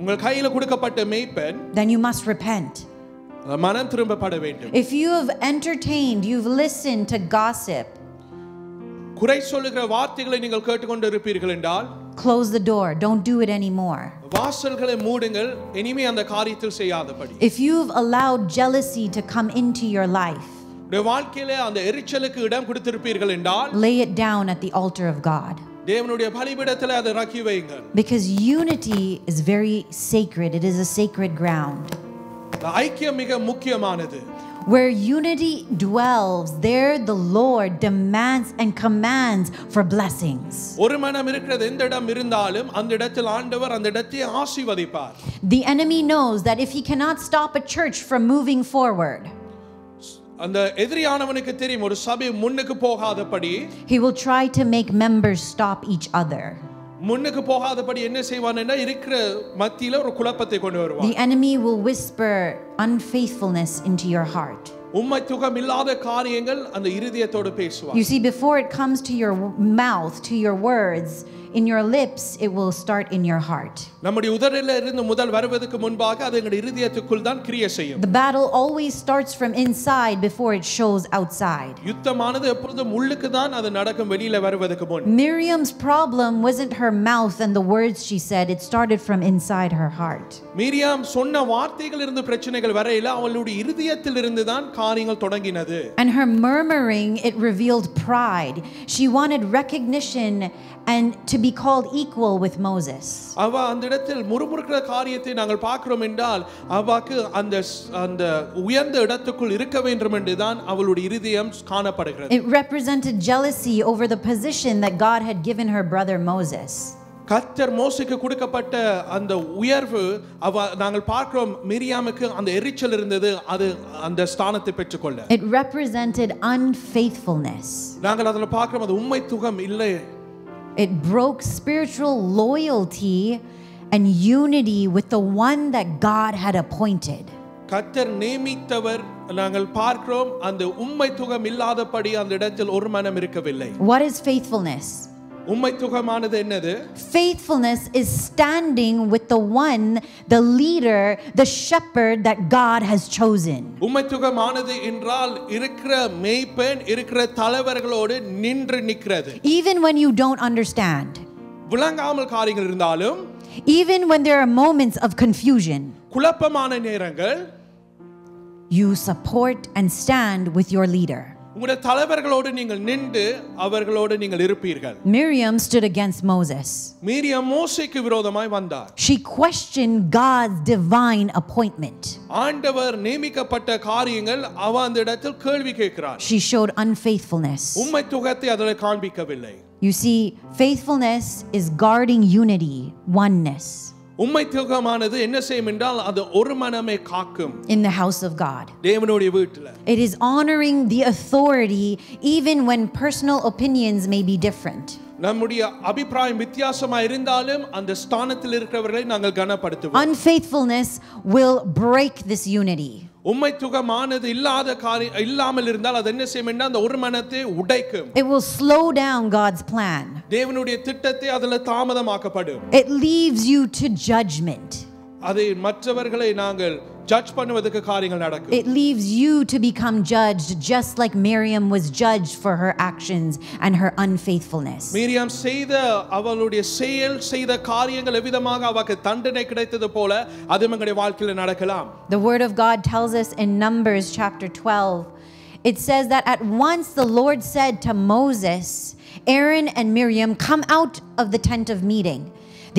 உங்கள் கையில் கொடுக்கப்பட்ட மேய்ப்பன், then you must repent. மனம் திரும்பப்பட வேண்டும். If you have entertained, you've listened to gossip, குறை சொல்லுகிற வார்த்தைகளை நீங்கள் கேட்டுக்கொண்டு இருப்பீர்கள் என்றால் close the door. Don't do it anymore. வாசல்களை மூடுங்கள், இனிமே அந்த காரியத்தில் செய்யாதபடி. If you've allowed jealousy to come into your life, உங்களுடைய வாழ்க்கையிலே அந்த எரிச்சலுக்கு இடம் கொடுத்திருப்பீர்கள் என்றால் lay it down at the altar of God. தேவனுடைய பலிபீடத்திலே அதை இறக்கி வையுங்கள். Because unity is very sacred. It is a sacred ground. ஐக்கியம் மிக முக்கியமானது. Where unity dwells, there the Lord demands and commands for blessings. ஒரு மனம் இருக்கிறது எந்த இடம் இருந்தாலும் அந்த இடத்தில் ஆண்டவர் அந்த இடத்தை ஆசீர்வதிப்பார். The enemy knows that if he cannot stop a church from moving forward, அந்த எதிரியானவனுக்கு தெரியும் ஒரு சபை முன்னுக்கு போகாதபடி he will try to make members stop each other. முன்னுக்கு போகாதபடி என்ன செய்வான்னா இருக்கிற மத்தியில ஒரு குழப்பத்தை கொண்டு வருவான். The enemy will whisper unfaithfulness into your heart. உண்மைத்துவம் இல்லாத காரியங்கள் அந்த இருதயத்தோடு பேசுவான். You see, before it comes to your mouth, to your words, in your lips, it will start in your heart. நம்முடைய உதரில இருந்து முதல் வருவதற்கு முன்பாக அது எங்களுடைய இருதயத்துக்குள் தான் கிரியை செய்யும். The battle always starts from inside before it shows outside. யுத்தமானது எப்பொழுதும் உள்ளுக்கு தான் அது நடக்கும், வெளியில வருவதற்கு முன். Miriam's problem wasn't her mouth and the words she said, it started from inside her heart. Miriam சொன்ன வார்த்தைகள் இருந்து பிரச்சனைகள் வரையில அவளுடைய இருதயத்தில் இருந்து தான் காரியங்கள் தொடங்கினது. And her murmuring, it revealed pride. She wanted recognition and to be called equal with Moses. அவ அந்த இடத்தில் முறுமுறுக்கிற காரியத்தை நாங்கள் பார்க்கிறோம் என்றால் அவளுக்கு அந்த உயர்ந்த இடத்துக்குள் இருக்க வேண்டும் என்று தான் அவளுடைய இருதயம் காணப்படுகிறது. It represented jealousy over the position that God had given her brother Moses. கர்த்தர் மோசேக்கு கொடுக்கப்பட்ட அந்த உயர்வு நாங்கள் பார்க்கிறோம் மிரியாமுக்கு அந்த எரிச்சல் இருந்தது, அது அந்த ஸ்தானத்தை பெற்றுக்கொள்ள. It represented unfaithfulness. நாங்கள் அதில் பார்க்கிறோம் அது உண்மைத்துவம் இல்லை. It broke spiritual loyalty and unity with the one that God had appointed. கர்த்தர் நியமித்தவர் நாங்கள் பார்க்கிறோம் அந்த உண்மைத்துவம் இல்லாதபடி அந்த இடத்தில் ஒரு மனம் இருக்கவில்லை. What is faithfulness? உண்மைத்துவமானது என்னது? Faithfulness is standing with the one, the leader, the shepherd that God has chosen. உண்மைத்துவமானது என்றால் இருக்கிற மேய்ப்பன் இருக்கிற தலைவர்களோடு நின்று நிக்கிறது. Even when you don't understand. விளங்காமல் காரியங்கள் இருந்தாலும், even when there are moments of confusion, குழப்பமான நேரங்கள், you support and stand with your leader. உங்களுடைய தலைவர்களோடு நீங்கள் நின்று அவர்களோடு நீங்கள் இருப்பீர்கள். Miriam stood against Moses. Miriam மோசேக்கு விரோதமாய் வந்தார். She questioned God's divine appointment. ஆண்டவர் நியமிக்கப்பட்ட காரியங்கள் அவ அந்த இடத்தில் கேள்வி கேட்கிறார். She showed unfaithfulness. உண்மைத்துவத்தை அதில் காண்பிக்கவில்லை. You see, faithfulness is guarding unity, oneness. உண்மைத்துவமானது என்ன செய்யும் என்றால் அது ஒரு மனமே காக்கும். In the house of God. தேவனுடைய வீட்டில். It is honoring the authority even when personal opinions may be different. நம்முடைய அபிப்பிராயம் வித்தியாசமா இருந்தாலும் அந்த ஸ்தானத்தில் இருக்கிறவர்களை நாங்கள் கனப்படுத்துவோம். Unfaithfulness will break this unity. உண்மைத்துவமானது இல்லாமல் இருந்தால் அது என்ன செய்யும் என்றால் அந்த ஒரு மனத்தை உடைக்கும். It will slow down God's plan. தேவனுடைய திட்டத்தை அதில் தாமதமாக்கப்படும். It leaves you to judgment. அதை மற்றவர்களை நாங்கள் ஜட்ஜ் பண்ணுவதற்கு காரியங்கள் நடக்கும். It leaves you to become judged just like Miriam was judged for her actions and her unfaithfulness. Miriam அவளுடைய செய்த காரியங்கள் எவ்விதமாக அவளுக்கு தண்டனை கிடைத்தது போல அது நம்முடைய வாழ்க்கையில் நடக்கலாம். The word of God tells us in Numbers chapter 12, it says that at once the Lord said to Moses, Aaron and Miriam, come out of the tent of meeting.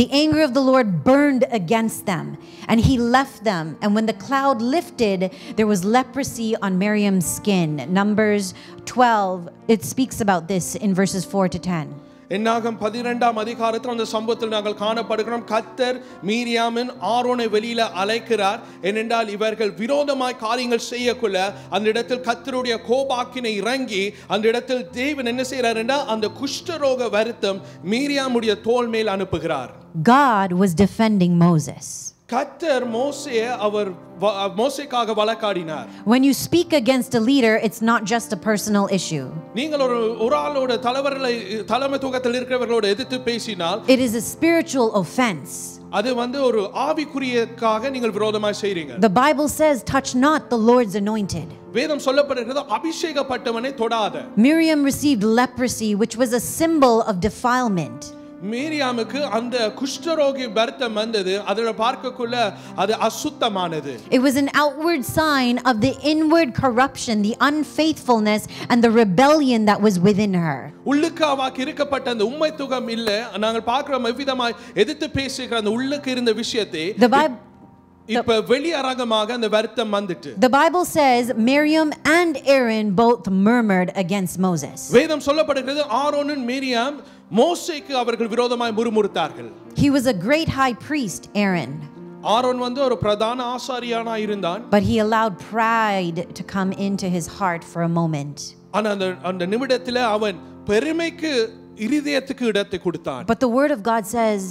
The anger of the Lord burned against them, and he left them. And when the cloud lifted, there was leprosy on Miriam's skin. Numbers 12, it speaks about this in verses 4 to 10. என்னாகும் 12ஆம் அதிகாரத்தில் அந்த சம்பவத்தில் நாங்கள் காணப்படுகிறோம். கர்த்தர் மீரியாமின் ஆரோனை வெளியில அழைக்கிறார். ஏனென்றால் இவர்கள் விரோதமாய் காரியங்கள் செய்யக்குள்ள அந்த இடத்தில் கர்த்தருடைய கோபாக்கினை இறங்கி அந்த இடத்தில் தேவன் என்ன செய்கிறார் என்றால் அந்த குஷ்டரோக வருத்தம் மீரியாமுடைய தோள் மேல் அனுப்புகிறார். God was defending Moses. கர்த்தர் மோசேக்காக வழக்காடினார். When you speak against a leader, it's not just a personal issue. நீங்கள் ஒரு ஆளோட தலைமைத்துவத்தில் இருக்கிறவர்களோட எதிர்த்து பேசினால் it is a spiritual offense. அது ஒரு ஆவிக்குரியக்காக நீங்கள் விரோதமாய் செய்றீங்க. The Bible says, touch not the Lord's anointed. வேதம் சொல்லப்படுகிறது அபிஷேகப்பட்டவனை தொடாத. Miriam received leprosy, which was a symbol of defilement. மீரியாமுக்கு அந்த குஷ்டரோகி வருத்தம் வந்தது. அதில பார்க்கக்குள்ள அது அசுத்தமானது. It was an outward sign of the inward corruption, the unfaithfulness and the rebellion that was within her. உள்ளுக்கு அவக்கு இருக்கப்பட்ட அந்த உண்மைத்துவம் இல்ல. நாங்கள் பார்க்கிறோம் எவ்விதமாய் எதிர்த்து பேசுகிற அந்த உள்ளுக்கு இருந்த விஷயத்தை இப்ப வெளியரங்கமாக அந்த வருத்தம் வந்துட்டு. The Bible says Miriam and Aaron both murmured against Moses. வேதம் சொல்லப்படுகிறது ஆரோனும் மீரியாம் மோசேக்கு அவர்கள் விரோதமாய் முறுமுறுத்தார்கள். He was a great high priest, Aaron. Aaron வந்து ஒரு பிரதான ஆசாரியனா இருந்தான். But he allowed pride to come into his heart for a moment. ஆனா அந்த நிமிடத்திலே அவன் பெருமைக்கு இருதயத்துக்கு இடத்தை கொடுத்தான். But the word of God says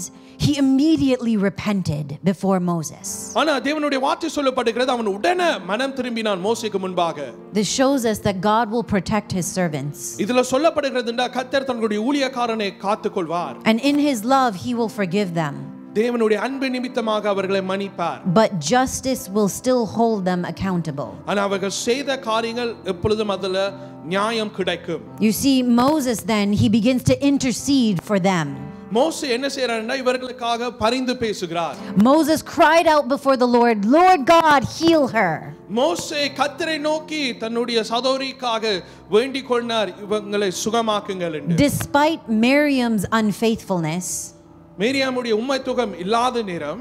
he immediately repented before Moses. ஆனா தேவனுடைய வார்த்தை சொல்லப்படுகிறது அவன் உடனே மனம் திரும்பினான் மோசேக்கு முன்பாக. This shows us that God will protect his servants. இதுல சொல்லப்படுகிறதுன்னா கர்த்தர் தன்னுடைய ஊழியக்காரனை காத்துக்கொள்வார். And in his love he will forgive them. தேவனுடைய அன்பு நிமித்தமாக அவர்களை மன்னிப்பார். But justice will still hold them accountable. ஆனா அவர்கள் செய்த காரியங்கள் எப்பொழுதும் அதுல நியாயம் கிடைக்கும். You see, Moses then he begins to intercede for them. மோசே என்ன செய்றார்னா இவர்களுக்காக பரிந்து பேசுகிறார். Moses cried out before the Lord, Lord God, heal her. மோசே கர்த்தரை நோக்கி தன்னுடைய சகோதரிக்காக வேண்டிக் கொண்டார், இவங்களை சுகமாக்குங்கள் என்று. Despite Miriam's unfaithfulness, மீரியாமுடைய உண்மைத்துவம் இல்லாத நேரம்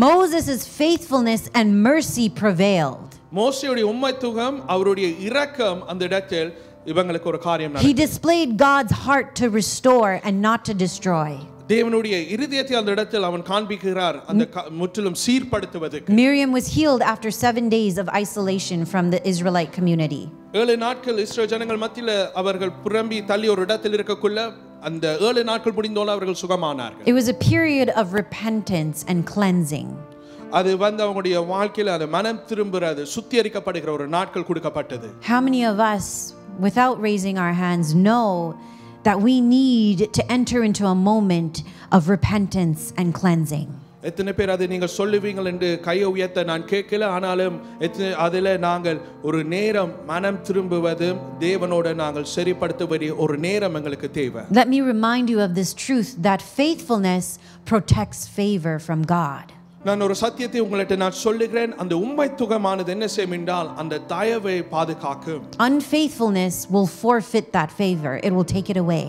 Moses' faithfulness and mercy prevailed. மோசேயுடைய உண்மைத்துவம் அவருடைய இரக்கம் அந்த இடத்தில் இவங்களுக்கு ஒரு காரியம் He displayed God's heart to restore and not to destroy. தேவனுடைய இருதயத்தை அந்த இடத்தில் அவன் காண்பிக்கிறார் அந்த முற்றிலும் சீர்படுத்துவதற்கு. Miriam was healed after 7 days of isolation from the Israelite community. 7 நாட்கள் இஸ்ரவேல் ஜனங்கள் மத்தியில அவர்கள் புறம்பி தள்ளி ஒரு இடத்தில் இருக்கக்குள்ள அந்த 7 நாட்கள் முடிந்தோல அவர்கள் சுகமானார்கள். It was a period of repentance and cleansing. அது வந்து அவங்களுடைய வாழ்க்கையில அது மனம் திரும்புறது சுத்திகரிக்கப்படுகிற ஒரு நாட்கள் கொடுக்கப்பட்டது. How many of us, without raising our hands, know that we need to enter into a moment of repentance and cleansing? எத்தனை பேர் அதை நீங்கள் சொல்லுவீங்கள் என்று கையை உயர்த்த நான் கேட்கல. ஆனாலும் அதில் நாங்கள் ஒரு நேரம் மனம் திரும்புவதும் தேவனோட நாங்கள் சரிப்படுத்த வேண்டிய ஒரு நேரம் எங்களுக்கு தேவை. Let me remind you of this truth that faithfulness protects favor from God. நான் ஒரு சத்தியத்தை உங்களுக்கு நான் சொல்லுகிறேன். அந்த உண்மைத்துவமானது என்ன செய்யும் என்றால் அந்த தயவை பாதுகாக்கும். Unfaithfulness will forfeit that favor. It will take it away.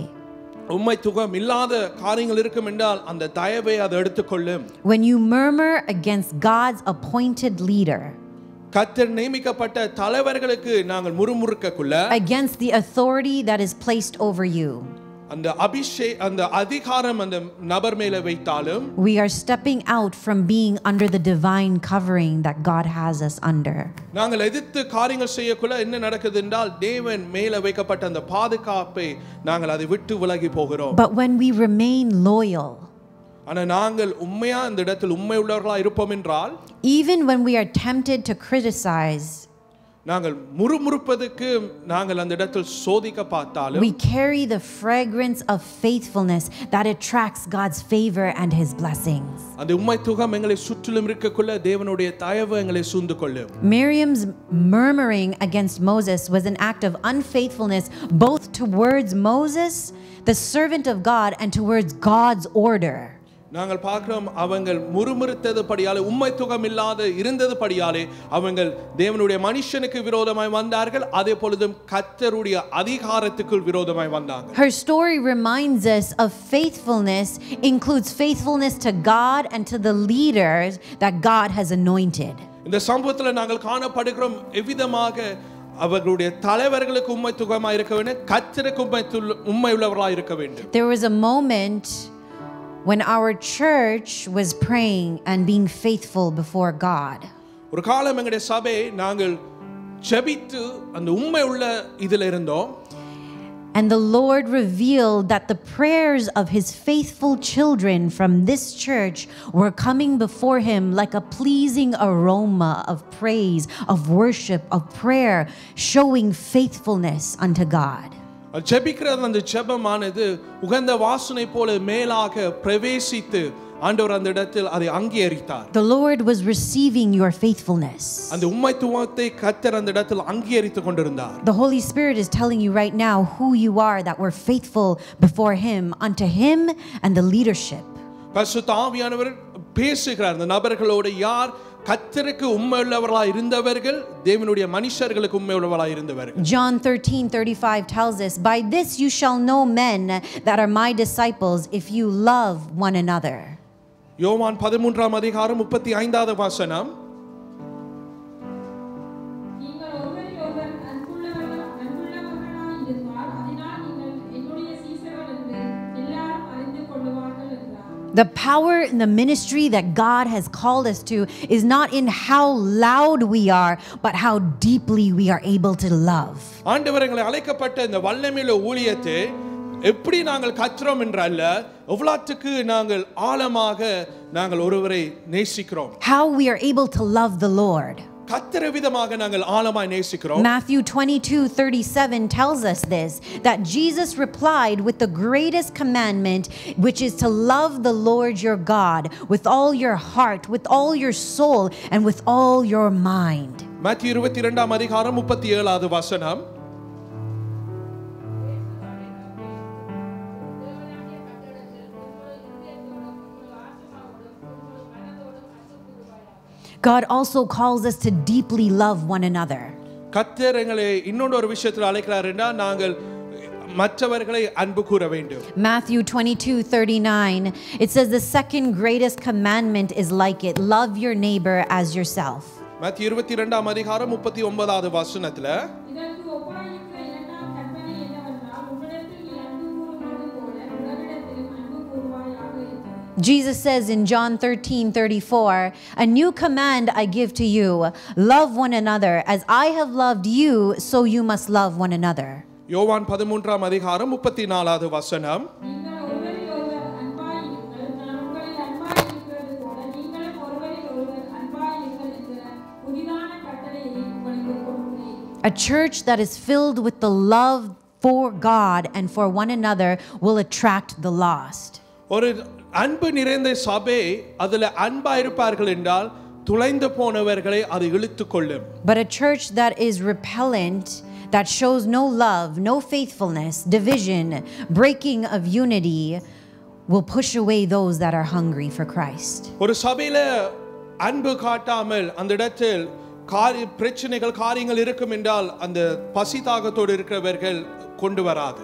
உண்மைத்துவம் இல்லாத காரியங்கள் இருக்கும் என்றால் அந்த தயவை அது எடுத்துக்கொள்ளும். When you murmur against God's appointed leader, கர்த்தர் நியமிக்கப்பட்ட தலைவர்களுக்கு நாங்கள் முறுமுறுக்கக்குள்ள, against the authority that is placed over you, அந்த அந்த அதிகாரம் அந்த நபர் மேல வைத்தாலும், we are stepping out from being under the divine covering that God has us under. நாங்கள் எதிர்த்து காரியங்கள் செய்யக்குள்ள என்ன நடக்குது என்றால் தேவன் மேல வைக்கப்பட்ட அந்த பாதுகாப்பை நாங்கள் அதை விட்டு விலகி போகிறோம். But when we remain loyal, ஆனா நாங்கள் உண்மையா இந்த இடத்தில் உண்மை உள்ளவர்களா இருப்போம் என்றால், even when we are tempted to criticize, நாங்கள் முறுமுறுப்பதற்கு நாங்கள் அந்த இடத்தில் சோதிக்க பார்த்தாலும், we carry the fragrance of faithfulness that attracts God's favor and his blessings. அந்த உண்மைத்துவம் எங்களை சுற்றிலும் இருக்கக்குள்ள தேவனுடைய தயவு எங்களை சூழ்ந்து கொள்ளும். Miriam's murmuring against Moses was an act of unfaithfulness both towards Moses, the servant of God, and towards God's order. நாங்கள் பார்க்கிறோம் அவங்கள் முறுமுறுத்தது படியாலே உண்மைத்துவம் இல்லாத இருந்தது படியாலே அவங்கள் தேவனுடைய மனுஷனுக்கு விரோதமாய் வந்தார்கள். அதே பொழுதும் கர்த்தருடைய அதிகாரத்துக்கு விரோதமாய் வந்தாங்க. Her story reminds us of faithfulness includes faithfulness to God and to the leaders that God has anointed. இந்த சம்பவத்தில் நாங்கள் காணப்படுகிறோம் எவ்விதமாக அவர்களுடைய தலைவர்களுக்கு உண்மைத்துவமாய் இருக்க வேண்டும், கர்த்தருக்கு உண்மை உள்ளவர்களாய் இருக்க வேண்டும். There was a moment when our church was praying and being faithful before God. ஒரு காலம் எங்களுடைய சபை நாங்கள் ஜெபித்து அந்த உண்மை உள்ள இதில் இருந்தோம். And the Lord revealed that the prayers of his faithful children from this church were coming before him like a pleasing aroma of praise, of worship, of prayer, showing faithfulness unto God. ஜெபிக்கிறது அந்த ஜெபமானது உகந்த வாசனை போல மேலாக பிரவேசித்து ஆண்டவர் அந்த இடத்தில் அதை அங்கீகரித்தார். The Lord was receiving your faithfulness. அந்த உண்மைத்துவத்தை கர்த்தர் அந்த இடத்தில் அங்கீகரித்துக் கொண்டிருந்தார். The Holy Spirit is telling you right now who you are, that we're faithful before Him, unto Him and the leadership. பரிசுத்த ஆவியானவர் பேசுகிறார் அந்த நபர்களோடு. யார் கர்த்தருக்கு உண்மையுள்ளவர்களாய் இருந்தவர்கள், தேவனுடைய மனுஷர்களுக்கு உண்மையுள்ளவர்களாய் இருந்தவர்கள். John 13:35 tells us, by this you shall know men that are my disciples, if you love one another. யோவான் 13ஆம் அதிகாரம் 35வது வசனம். நீங்கள் ஒருவரிலொருவர் அன்புள்ளவர்களாய் இருந்தால் அதனால் நீங்கள் என்னுடைய சீஷர்கள் என்று எல்லாரும் அறிந்து கொள்வார்கள் என்றார். The power in the ministry that God has called us to is not in how loud we are, but how deeply we are able to love. ஆண்டவர் எங்களை அழைக்கப்பட்ட இந்த வல்லமையுள்ள ஊழியத்தை எப்படி நாங்கள் கற்றோம் என்றல்ல, எவ்வளவுக்கு நாங்கள் ஆழமாக நாங்கள் ஒருவரை நேசிக்கிறோம். How we are able to love the Lord. கர்த்தரை விதமாக நாங்கள் ஆழமாய் நேசிக்கிறோம். Matthew 22:37 tells us this, that Jesus replied with the greatest commandment, which is to love the Lord your God with all your heart, with all your soul, and with all your mind. மத்தேயு 22ஆம் அதிகாரம் 37வது வசனம். God also calls us to deeply love one another. கர்த்தர் எங்களை இன்னொரு விஷயத்தில் அழைக்கிறார் என்றால் நாங்கள் மற்றவர்களை அன்பு கூற வேண்டும். Matthew 22:39, it says the second greatest commandment is like it, love your neighbor as yourself. மத்தேயு 22ஆம் அதிகாரம் 39வது வசனத்துல இதற்கு ஒப்பாயிருக்கிற இரண்டாம் கற்பனை என்னவென்றால் உன்னிடத்தில் நீ அன்பு கூறுவது போல பிறரிடத்திலும் அன்பு கூறுவாயாக இருக்கிறது. Jesus says in John 13:34, a new command I give to you, love one another as I have loved you, so you must love one another. யோவான் 13ஆம் அதிகாரம் 34வது வசனம். நீங்கள் ஒருவரிலொருவர் அன்பாயிருங்கள், நான் உங்களில் அன்பாயிருக்கிறது போல நீங்களும் ஒருவரிலொருவர் அன்பாயிருங்கள் என்கிற புதிதான கட்டளையை உங்களுக்கு கொடுக்கிறேன். A church that is filled with the love for God and for one another will attract the lost. ஒரு அன்பு நிறைந்த சபை அதுல அன்பா இருப்பார்கள் என்றால் துளைந்து போனவர்களை அது இழுத்துக் கொள்ளும். But a church that is repellent, that shows no love, no faithfulness, division, breaking of unity, will push away those that are hungry for Christ. ஒரு சபையில அன்பு காட்டாமல் அந்த இடத்தில் பிரச்சனைகள் காரியங்கள் இருக்கும் என்றால் அந்த பசி தாகத்தோடு இருக்கிறவர்கள் கொண்டு வராது.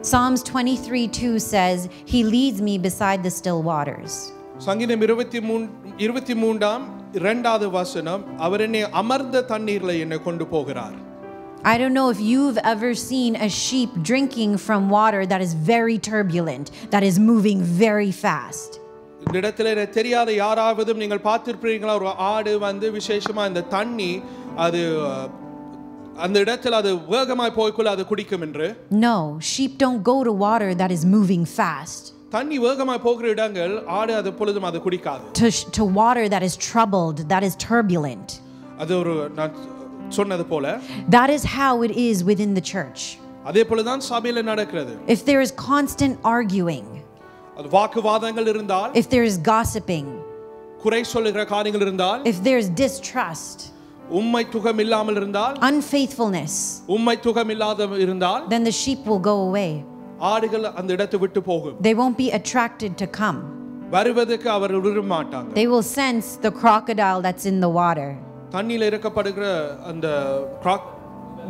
Psalms 23:2 says, he leads me beside the still waters. சங்கீதம் 23ஆம் 2வது வசனம், அவர் என்னை அமர்ந்த தண்ணீர்ல என்னை கொண்டு போகிறார். I don't know if you've ever seen a sheep drinking from water that is very turbulent, that is moving very fast. இந்த இடத்துல எனக்கு தெரியாத யாராவது நீங்கள் பார்த்திருப்பீங்களா, ஒரு ஆடு வந்து விசேஷமா இந்த தண்ணி அது அந்த இடத்துல அது வேகமாய் போய்க்குள்ள அது குடிக்கும் என்று. No, sheep don't go to water that is moving fast. தண்ணி வேகமாய் போகிற இடங்கள் ஆடு அது பொழுதும் அது குடிக்காது. To water that is troubled, that is turbulent. அது ஒரு நான் சொன்னது போல That is how it is within the church. அதே போல தான் சபையில நடக்கிறது. If there is constant arguing, அது வாக்குவாதங்கள் இருந்தால், if there is gossiping, குறை சொல்லுகிற காரியங்கள் இருந்தால், if there is distrust, உண்மை துகம் இல்லாமல் இருந்தால், unfaithfulness, உண்மை துகம் இல்லாத இருந்தால், then the sheep will go away. ஆடுகள் அந்த இடத்தை விட்டு போகும். They won't be attracted to come. வருவதற்கு அவர்கள் விரும்ப மாட்டாங்க. They will sense the crocodile that's in the water. தண்ணியில் இறக்கப்படுகிற அந்த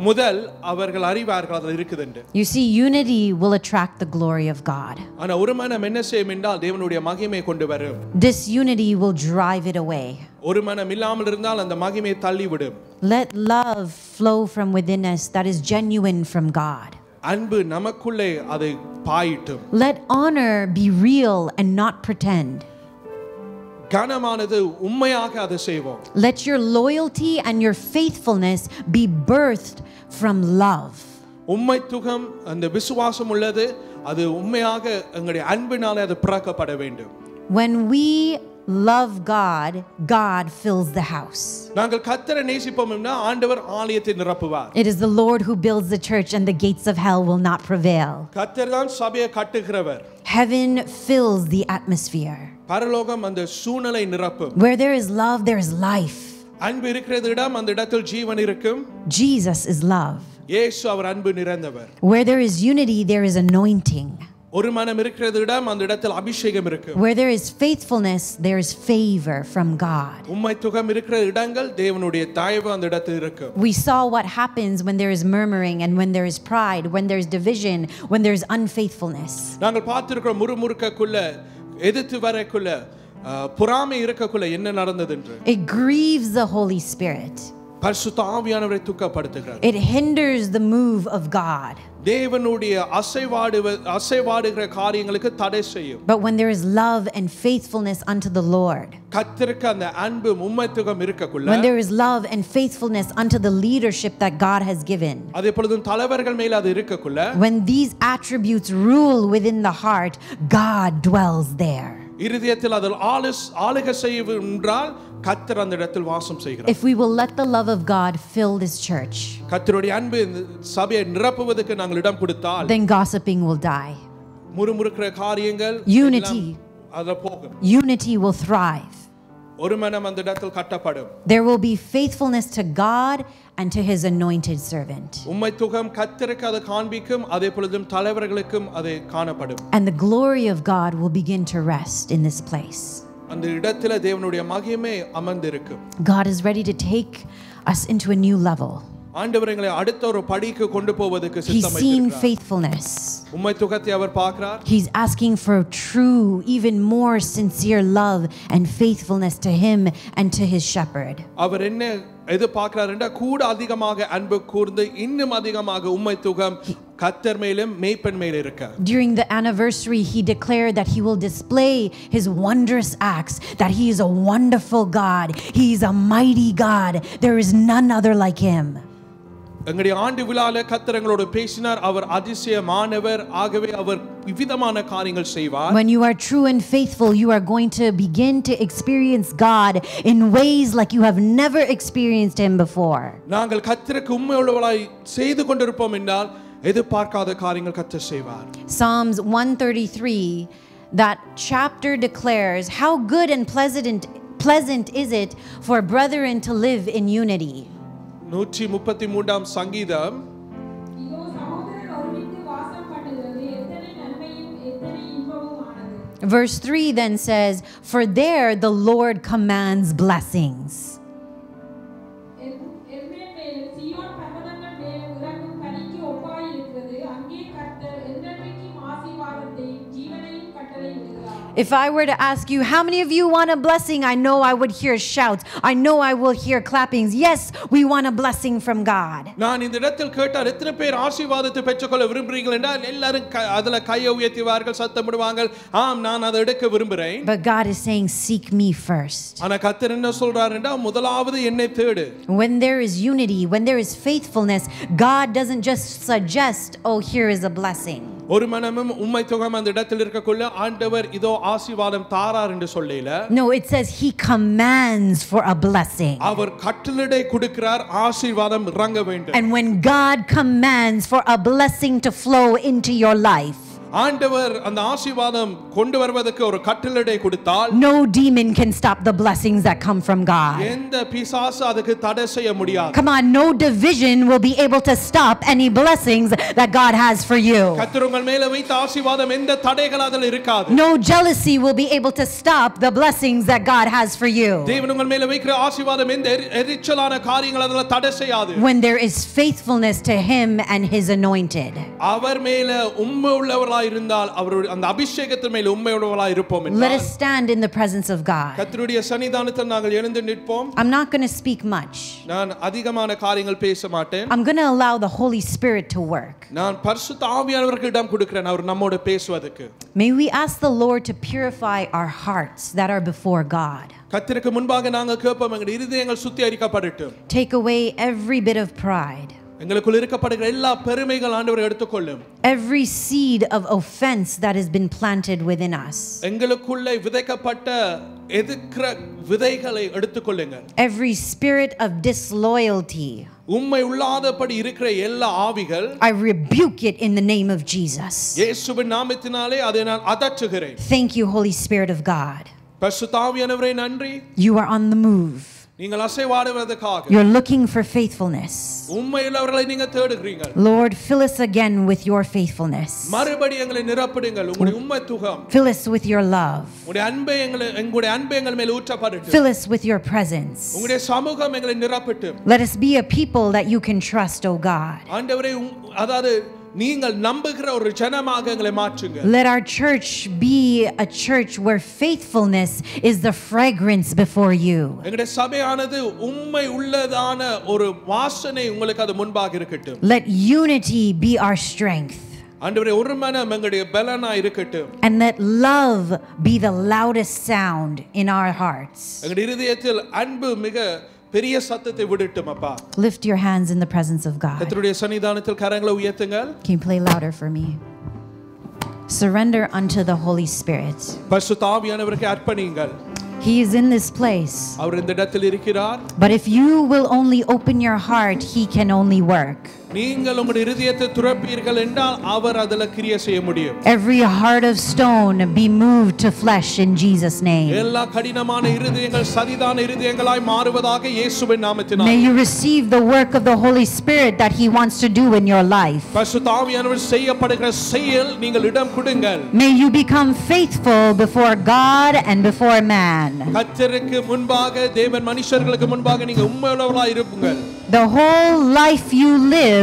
முதல் அவர்கள் அறிவார்கள் அது இருக்குது என்று. You see, unity will attract the glory of God. ஆனா ஒரு மனம் என்ன செய்யும் என்றால் தேவனுடைய மகிமையை கொண்டு வரும். Disunity will drive it away. ஒரு மனம் இல்லாமல் இருந்தால் அந்த மகிமையை தள்ளி விடும். Let love flow from within us that is genuine from God. அன்பு நமக்குள்ளே அதை பாயிட்டும். Let honor be real and not pretend. கனமானது உண்மையாக அதை செய்வோம். Let your loyalty and your faithfulness be birthed from love. உண்மைத்துவம் அந்த விசுவாசம் உள்ளது, அது உண்மையாக எங்களுடைய அன்பினாலே அது பிறக்கப்பட வேண்டும். When we love God, God fills the house. நாங்கள் கர்த்தரை நேசிப்போம்னா ஆண்டவர் ஆலயத்தை நிரப்புவார். It is the Lord who builds the church and the gates of hell will not prevail. கர்த்தர் தான் சபையை கட்டுகிறவர். Heaven fills the atmosphere. பரலோகம் அந்த சூழ்நிலை நிரப்பும். Where there is love, there is life. அன்பு இருக்கிற இடம் அந்த இடத்தில் ஜீவன் இருக்கும். Jesus is love. இயேசு அவர் அன்பு நிறைந்தவர். Where there is unity, there is anointing. ஒரு மனம் இருக்கிற இடம் அந்த இடத்தில் அபிஷேகம் இருக்கும். Where there is faithfulness, there is favor from God. உண்மைத்துவம் இருக்கிற இடங்கள் தேவனுடைய தயவு அந்த இடத்தில் இருக்கும். We saw what happens when there is murmuring and when there is pride, when there is division, when there is unfaithfulness. நாங்கள் பார்த்திருக்கிற முறுமுறுக்கக்குள்ள எதிர்த்து வரக்குள்ள பொறாமை இருக்கக்குள்ள என்ன நடந்தது என்று. It grieves the Holy Spirit. பரிசுத்த ஆவியானவரை துக்கப்படுத்துகிறது. It hinders the move of God. தேவனுடைய அசைவாடுகிற காரியங்களுக்கு தடை செய்யும். But when there is love and faithfulness unto the Lord, கர்த்தருக்கு அந்த அன்பு உண்மைத்துவம் இருக்கக்குள்ள, when there is love and faithfulness unto the leadership that God has given, அது எப்பொழுதும் தலைவர்கள் மேல அது இருக்கக்குள்ள, when these attributes rule within the heart, God dwells there. இருதயத்தில் அதில் ஆளுகை செய்யும் என்றால் கர்த்தர் அந்த இடத்தில் வாசம் செய்கிறார். If we will let the love of God fill this church, கர்த்தருடைய அன்பு சபையை நிரப்புவதற்கு நாங்கள் இடம் கொடுத்தால், then gossiping will die. முறுமுறுக்கிற காரியங்கள் Unity, அத போகும். unity will thrive. ஒரு மனம் அந்த இடத்தில் கட்டப்படும். There will be faithfulness to God and to his anointed servant. உண்மைத்துவம் கர்த்தருக்கு அது காண்பிக்கும், அதே பொழுதும் தலைவர்களுக்கும் அது காணப்படும். And the glory of God will begin to rest in this place. அந்த இடத்துல தேவனுடைய மகிமை அமர்ந்திருக்கும். God is ready to take us into a new level. ஆண்டவர் எங்களை அடுத்த ஒரு படிக்கு கொண்டு போவதற்கு He's seeing சித்தமாயிருக்கிறார். faithfulness. உண்மைத்துவத்தை அவர் பார்க்கிறார். He's asking for true, even more sincere love and faithfulness to him and to his shepherd. அவர் என்ன எதிர்பார்க்கிறார் என்றால் கூட அதிகமாக அன்பு கூர்ந்து இன்னும் அதிகமாக உண்மைத்துவம் கர்த்தர் மேலும் மேய்ப்பன் மேல் இருக்க. During the anniversary, he declared that he will display his wondrous acts, that he is a wonderful God. He is a mighty God. There is none other like him. எங்களுடைய ஆண்டு விழால கர்த்தர் எங்களோடு பேசினார். அவர் அதிசயமானவர், ஆகவே அவர் விவிதமான காரியங்கள் செய்வார். When you are true and faithful, you are going to begin to experience God in ways like you have never experienced him before. நாங்கள் கர்த்தருக்கு உண்மையுள்ளவர்களாய் செய்து கொண்டிருப்போம் என்றால் எதிர்பார்க்காத காரியங்கள் கர்த்தர் செய்வார். Psalms 133, that chapter declares how good and pleasant is it for brethren to live in unity. 133ஆம் சங்கீதம் இதோ சகோதரர் ஒருமித்து வாசம் பண்ணுகிறது எத்தனை நன்மையும் எத்தனை இன்பமும் ஆனது. Verse 3 then says, for there the Lord commands blessings. எர்மேல் மேலும் சீயோன் பர்வதங்கள் மேலும் இறங்கும் பனிக்கு ஒப்பாய் இருக்கிறது. அங்கே கர்த்தர் என்றென்றைக்கும் ஆசீர்வாதத்தையும் ஜீவனையும் கட்டளையிடுகிறார். If I were to ask you, how many of you want a blessing? I know I would hear shouts. I know I will hear clappings. Yes, we want a blessing from God. நான் இந்த இடத்தில் கேட்டால் எத்தனை பேர் ஆசீர்வாதத்தை பெற்றுக்கொள்ள விரும்புறீர்கள் என்றால் எல்லாரும் அதுல கையை உயர்த்துவார்கள், சத்தமிடுவார்கள். ஆம், நான் அதை எடுக்க விரும்புகிறேன். But God is saying, seek me first. ஆனா கர்த்தர் என்ன சொல்றார் என்றால் முதலாவது என்னை தேடு. When there is unity, when there is faithfulness, God doesn't just suggest, oh, here is a blessing. ஒரு மனமும் உண்மைத்துவம் அந்த இடத்தில் இருக்கக்குள்ள ஆண்டவர் இதோ ஆசீர்வாதம் தாரார் என்று சொல்லல. No, it says he commands for a blessing. அவர் கட்டளை கொடுக்கிறார், ஆசீர்வாதம் இறங்க வேண்டும். And when God commands for a blessing to flow into your life, ஆண்டவர் அந்த ஆசீர்வாதம் கொண்டு வருவதற்கு ஒரு கட்டளை கொடுத்தால் no demon can stop the blessings that come from God. எந்த பிசாசு அதுக்கு தடை செய்ய முடியாது. Come on, no division will be able to stop any blessings that God has for you. கர்த்தர் உங்கள் மேல வைத்த ஆசீர்வாதம் எந்த தடைகள் அதில் இருக்காது. No jealousy will be able to stop the blessings that God has for you. தேவன் உங்கள் மேல வைக்கிற ஆசீர்வாதம் எந்த எரிச்சலான காரியங்கள் அதில் தடை செய்யாது. When there is faithfulness to him and his anointed. அவர் மேல உண்மை உள்ளவர்களாய் இருந்தால் அவருடைய அந்த அபிஷேகத்தின் மேல் உண்மையுள்ளவர்களாய் இருப்போம் Let என்றால் us stand in the presence of God. கர்த்தருடைய சன்னிதானத்தில் நாங்கள் எழுந்து நிற்போம். I'm not going to speak much. நான் அதிகமான காரியங்கள் பேச மாட்டேன். I'm going to allow the Holy Spirit to work. நான் பரிசுத்த ஆவியானவருக்கு இடம் கொடுக்கிறேன் அவர் நம்மோடு பேசுவதற்கு. May we ask the Lord to purify our hearts that are before God. கர்த்தருக்கு முன்பாக நாங்கள் கேட்போம், எங்கள் இருதயங்கள் சுத்திகரிக்கப்படட்டும். Take away every bit of pride. எங்களுக்குள் இருக்கப்படுகிற எல்லா பெருமைகள் ஆண்டவர் எடுத்துக்கொள்ளும். Every seed of offense that has been planted within us. எங்களுக்குள்ளே விதைக்கப்பட்ட எதிர்க்கிற விதைகளை எடுத்துக்கொள்ளுங்கள். Every spirit of disloyalty. உண்மை உள்ளாதபடி இருக்கிற எல்லா ஆவிகள் I rebuke it in the name of Jesus. இயேசுவின் நாமத்தினாலே அதை நான் அதற்றுகிறேன். Thank you, Holy Spirit of God. பரிசுத்த ஆவியானவரே நன்றி. You are on the move. நீங்கள் அசைவாடுவதற்காக. You're looking for faithfulness. உண்மையுள்ளவர்களை நீங்க தேடுகிறீர்கள். Lord, fill us again with your faithfulness. மறுபடி எங்களை நிரப்பிடுங்கள் உம்முடைய உண்மைத்துவம். Fill us with your love. உம்முடைய அன்பை எங்கள் மேல் ஊற்றப்படட்டும். Fill us with your presence. உம்முடைய சமூகம் எங்களை நிரப்பட்டும். Let us be a people that you can trust, O God. ஆண்டவரே அதாவது நீங்கள் நம்புகிற ஒரு ஜனமாக எங்களை மாற்றுங்க. Let our church be a church where faithfulness is the fragrance before you. எங்களுடைய சபையானது உண்மை உள்ளதான ஒரு வாசனை உங்களுக்கு அது முன்பாக இருக்கட்டும். Let unity be our strength. ஆண்டவரே ஒரு மனம் எங்களுடைய பலனா இருக்கட்டும். And let love be the loudest sound in our hearts. எங்களுடைய இதயத்தில் அன்பு மிக பெரிய சத்தத்தை விடட்டும் அப்பா. Lift your hands in the presence of God. கர்த்தருடைய சன்னிதானத்தில் கரங்களை உயர்த்துங்கள். Can you play louder for me? Surrender unto the Holy Spirit. பரிசுத்த ஆவியானவருக்கு அர்ப்பணியுங்கள். He is in this place. அவர் இந்த இடத்தில் இருக்கிறார். But if you will only open your heart, he can only work. நீங்கள் உங்களுடைய இதயத்தை துறப்பீர்கள் என்றால் அவர் அதில் கிரியை செய்ய முடியும். Every heart of stone be moved to flesh in Jesus name. எல்லா கடினமான இருதயங்கள் சதிதான இருதயங்களாய் மாறுவதாக இயேசுவின் நாமத்தினால். May you receive the work of the Holy Spirit that he wants to do in your life. பரிசுத்த ஆவியானவர் செய்யப்படுகிற செயல் நீங்கள் இடம் கொடுங்கள். May you become faithful before God and before man. கர்த்தருக்கு முன்பாக தேவன் மனுஷர்களுக்கு முன்பாக நீங்க உண்மையுள்ளவர்களாய் இருப்பீர்கள். The whole life you live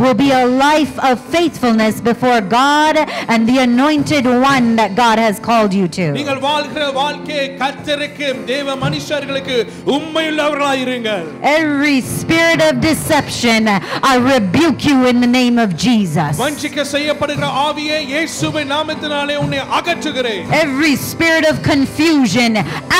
will be a life of faithfulness before God and the anointed one that God has called you to. நீங்கள் வாழ்கிற வாழ்க்கை கர்த்தருக்கு தேவ மனுஷர்களுக்கு உண்மையுள்ளவர்களாய் இருங்கள். Every spirit of deception, I rebuke you in the name of Jesus. வஞ்சிக்க செய்யப்படுகிற ஆவியே இயேசுவின் நாமத்தினாலே உன்னை அகற்றுகிறேன். Every spirit of confusion,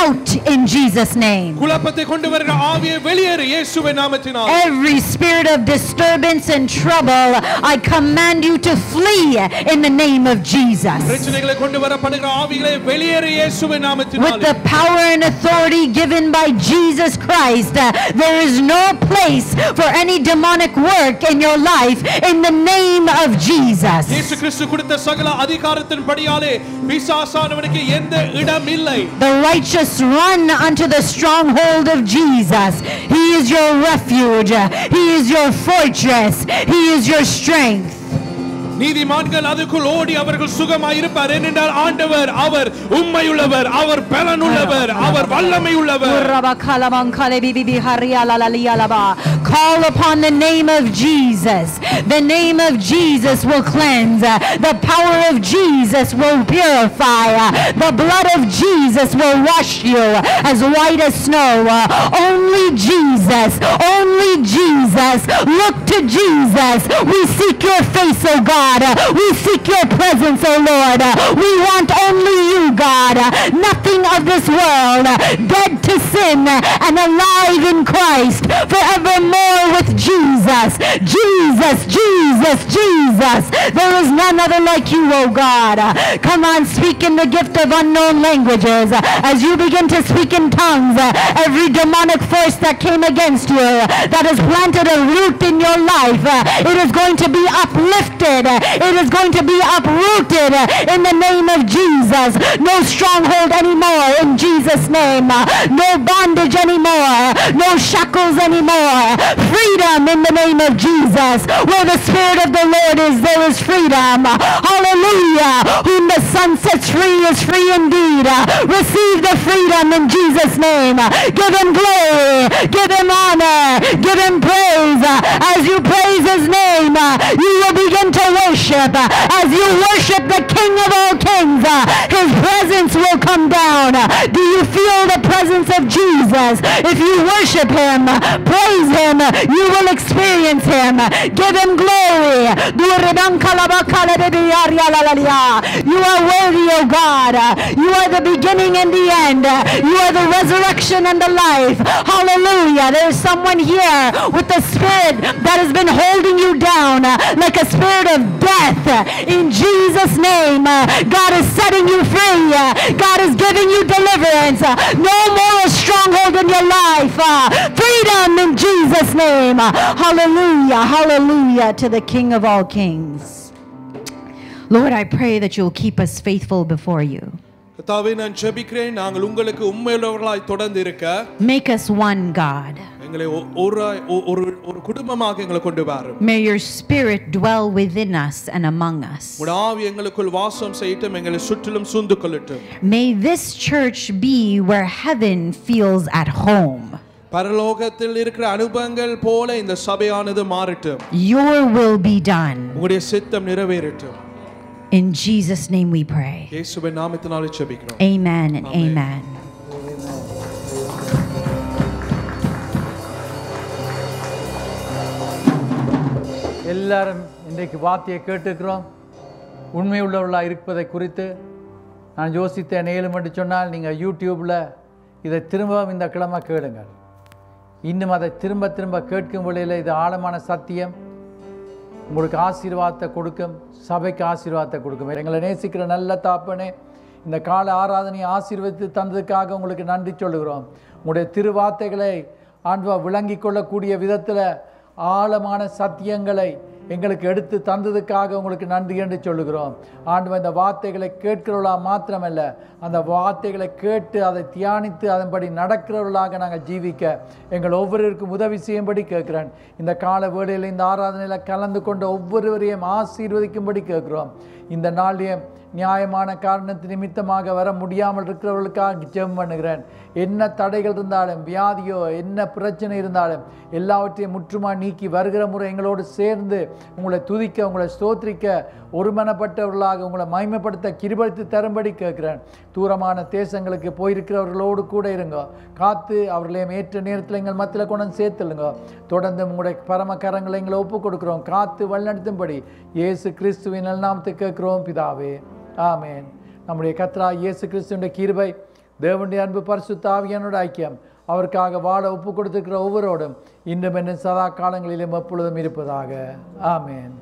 out in Jesus name. குழப்பத்தை கொண்டு வருகிற ஆவியே வெளியேறு இயேசுவின் நாமத்தினாலே. Every spirit of disturbance and trouble, I command you to flee in the name of Jesus. பிரச்சனைகளை கொண்டு வரப்படுகிற ஆவிகளை வெளியேறு இயேசுவின் நாமத்தினாலே. With the power and authority given by Jesus Christ, there is no place for any demonic work in your life in the name of Jesus. இயேசு கிறிஸ்து கொடுத்த சகல அதிகாரத்தின்படியாலே பிசாசானவனுக்கு எந்த இடம் இல்லை. The righteous run unto the stronghold of Jesus. He is your refuge. He is your fortress. He is your strength. நீதிமான்கள் அதுக்குள் ஓடி அவர்கள் சுகமாய் இருப்பார் ஏனென்றால் ஆண்டவர் அவர் உண்மையுள்ளவர் அவர் பலனுள்ளவர் அவர் வல்லமை உள்ளவர். Call upon the name of Jesus. The name of Jesus will cleanse. The power of Jesus will purify. The blood of Jesus will wash you as white as snow. Only Jesus. Only Jesus. Look to Jesus. We seek your face, O God. We seek your presence, O Lord. We want only you, God. Nothing of this world. Dead to sin and alive in Christ. Forevermore with Jesus. Jesus, Jesus, Jesus. There is none other like you, O God. Come on, speak in the gift of unknown languages. As you begin to speak in tongues, every demonic force that came against you, that has planted a root in your life, it is going to be uplifted. It is going to be uprooted in the name of Jesus. No stronghold anymore in Jesus' name. No bondage anymore. No shackles anymore. Freedom in the name of Jesus. Where the Spirit of the Lord is, there is freedom. Hallelujah. Whom the Son sets free is free indeed. Receive the freedom in Jesus' name. Give him glory. Give him honor. Give him praise. As you praise his name, you will begin to worship. As you worship the King of all kings, his presence will come down. Do you feel the presence of Jesus? If you worship him, praise him, you will experience him. Give him glory. You are worthy, O God. You are the beginning and the end. You are the resurrection and the life. Hallelujah. There is someone here with the spirit that has been holding you down like a spirit of death. In Jesus' name, God is setting you free. God is giving you deliverance. No more a stronghold in your life. Freedom in Jesus' name. Hallelujah. Hallelujah to the King of all kings. Lord, I pray that you'll keep us faithful before you. கர்த்தாவே நான் ஜெபிக்கிறேன் நாங்கள் உங்களுக்கு உண்மையுள்ளவர்களாய் தொடர்ந்து இருக்க Make us one, God. எங்களை ஒரு குடும்பமாக எங்களை கொண்டு வாரும். May your spirit dwell within us and among us. உம்முடைய ஆவி எங்களுக்குள் வாசம் செய்யட்டும், எங்களை சுற்றிலும் சூழ்ந்து கொள்ளட்டும். May this church be where heaven feels at home. பரலோகத்தில் இருக்கிற அனுபவங்கள் போல இந்த சபையானது மாறட்டும். Your will be done. உம்முடைய சித்தம் நிறைவேறட்டும். In Jesus' name we pray. இயேசுவின் நாமத்தினாலே ஜெபிக்கிறோம். Amen and amen. எல்லாரும் இன்றைக்கு வார்த்தையை கேட்டுக்கிறோம். உண்மை உள்ளவர்களாக இருப்பதை குறித்து நான் யோசித்தேன். ஏழும் என்று சொன்னால் நீங்கள் யூடியூப்பில் இதை திரும்பவும் இந்த கிழமை கேளுங்கள். இன்னும் அதை திரும்ப திரும்ப கேட்கும் வழியில் இது ஆழமான சத்தியம் உங்களுக்கு ஆசீர்வாதத்தை கொடுக்கும், சபைக்கு ஆசீர்வாதத்தை கொடுக்கும். எங்களை நேசிக்கிற நல்ல தாப்பனே, இந்த கால ஆராதனையை ஆசீர்வதித்து தந்ததுக்காக உங்களுக்கு நன்றி சொல்லுகிறோம். உங்களுடைய திருவார்த்தைகளை ஆண்டவா விளங்கி கொள்ளக்கூடிய விதத்தில் ஆழமான சத்தியங்களை எங்களுக்கு எடுத்து தந்ததுக்காக உங்களுக்கு நன்றி என்று சொல்லுகிறோம். ஆண்டவா, இந்த வார்த்தைகளை கேட்கிறவர்களா மாத்திரமல்ல, அந்த வார்த்தைகளை கேட்டு அதை தியானித்து அதன்படி நடக்கிறவர்களாக நாங்கள் ஜீவிக்க எங்கள் ஒவ்வொருவருக்கும் உதவி செய்யும்படி கேட்கிறேன். இந்த கால வேளையில் இந்த ஆராதனையில் கலந்து கொண்ட ஒவ்வொருவரையும் ஆசீர்வதிக்கும்படி கேட்கிறோம். இந்த நாளையும் நியாயமான காரணத்து நிமித்தமாக வர முடியாமல் இருக்கிறவர்களுக்காக ஜெபம் பண்ணுகிறேன். என்ன தடைகள் இருந்தாலும், வியாதியோ என்ன பிரச்சனை இருந்தாலும் எல்லாவற்றையும் முற்றுமா நீக்கி வருகிற முறை எங்களோடு சேர்ந்து உங்களை துதிக்க, உங்களை ஸ்தோத்திரிக்க ஒருமனப்பட்டவர்களாக உங்களை மகிமைப்படுத்த கிருபைத்து தரும்படி கேட்கிறேன். தூரமான தேசங்களுக்கு போயிருக்கிறவர்களோடு கூட இருங்க, காத்து அவர்களையும் ஏற்ற நேரத்தில் எங்கள் மத்தியில் கொண்டு சேர்த்துலுங்க. தொடர்ந்து உங்களுடைய பரம கரங்களை எங்களை ஒப்புக் கொடுக்கிறோம். காத்து வழிநடத்தும்படி இயேசு கிறிஸ்துவின் நாமத்தை கேட்கிறோம் பிதாவே, ஆமேன். நம்முடைய கர்த்தராகிய இயேசு கிறிஸ்துவின் கிருபை, தேவனுடைய அன்பு, பரிசுத்த ஆவியானோட ஐக்கியம் அவருக்காக வாழ ஒப்பு கொடுத்திருக்கிற ஒவ்வொருவரோடும் இன்றும் என்னும் சதா காலங்களிலும் எப்பொழுதும் இருப்பதாக, ஆமேன்.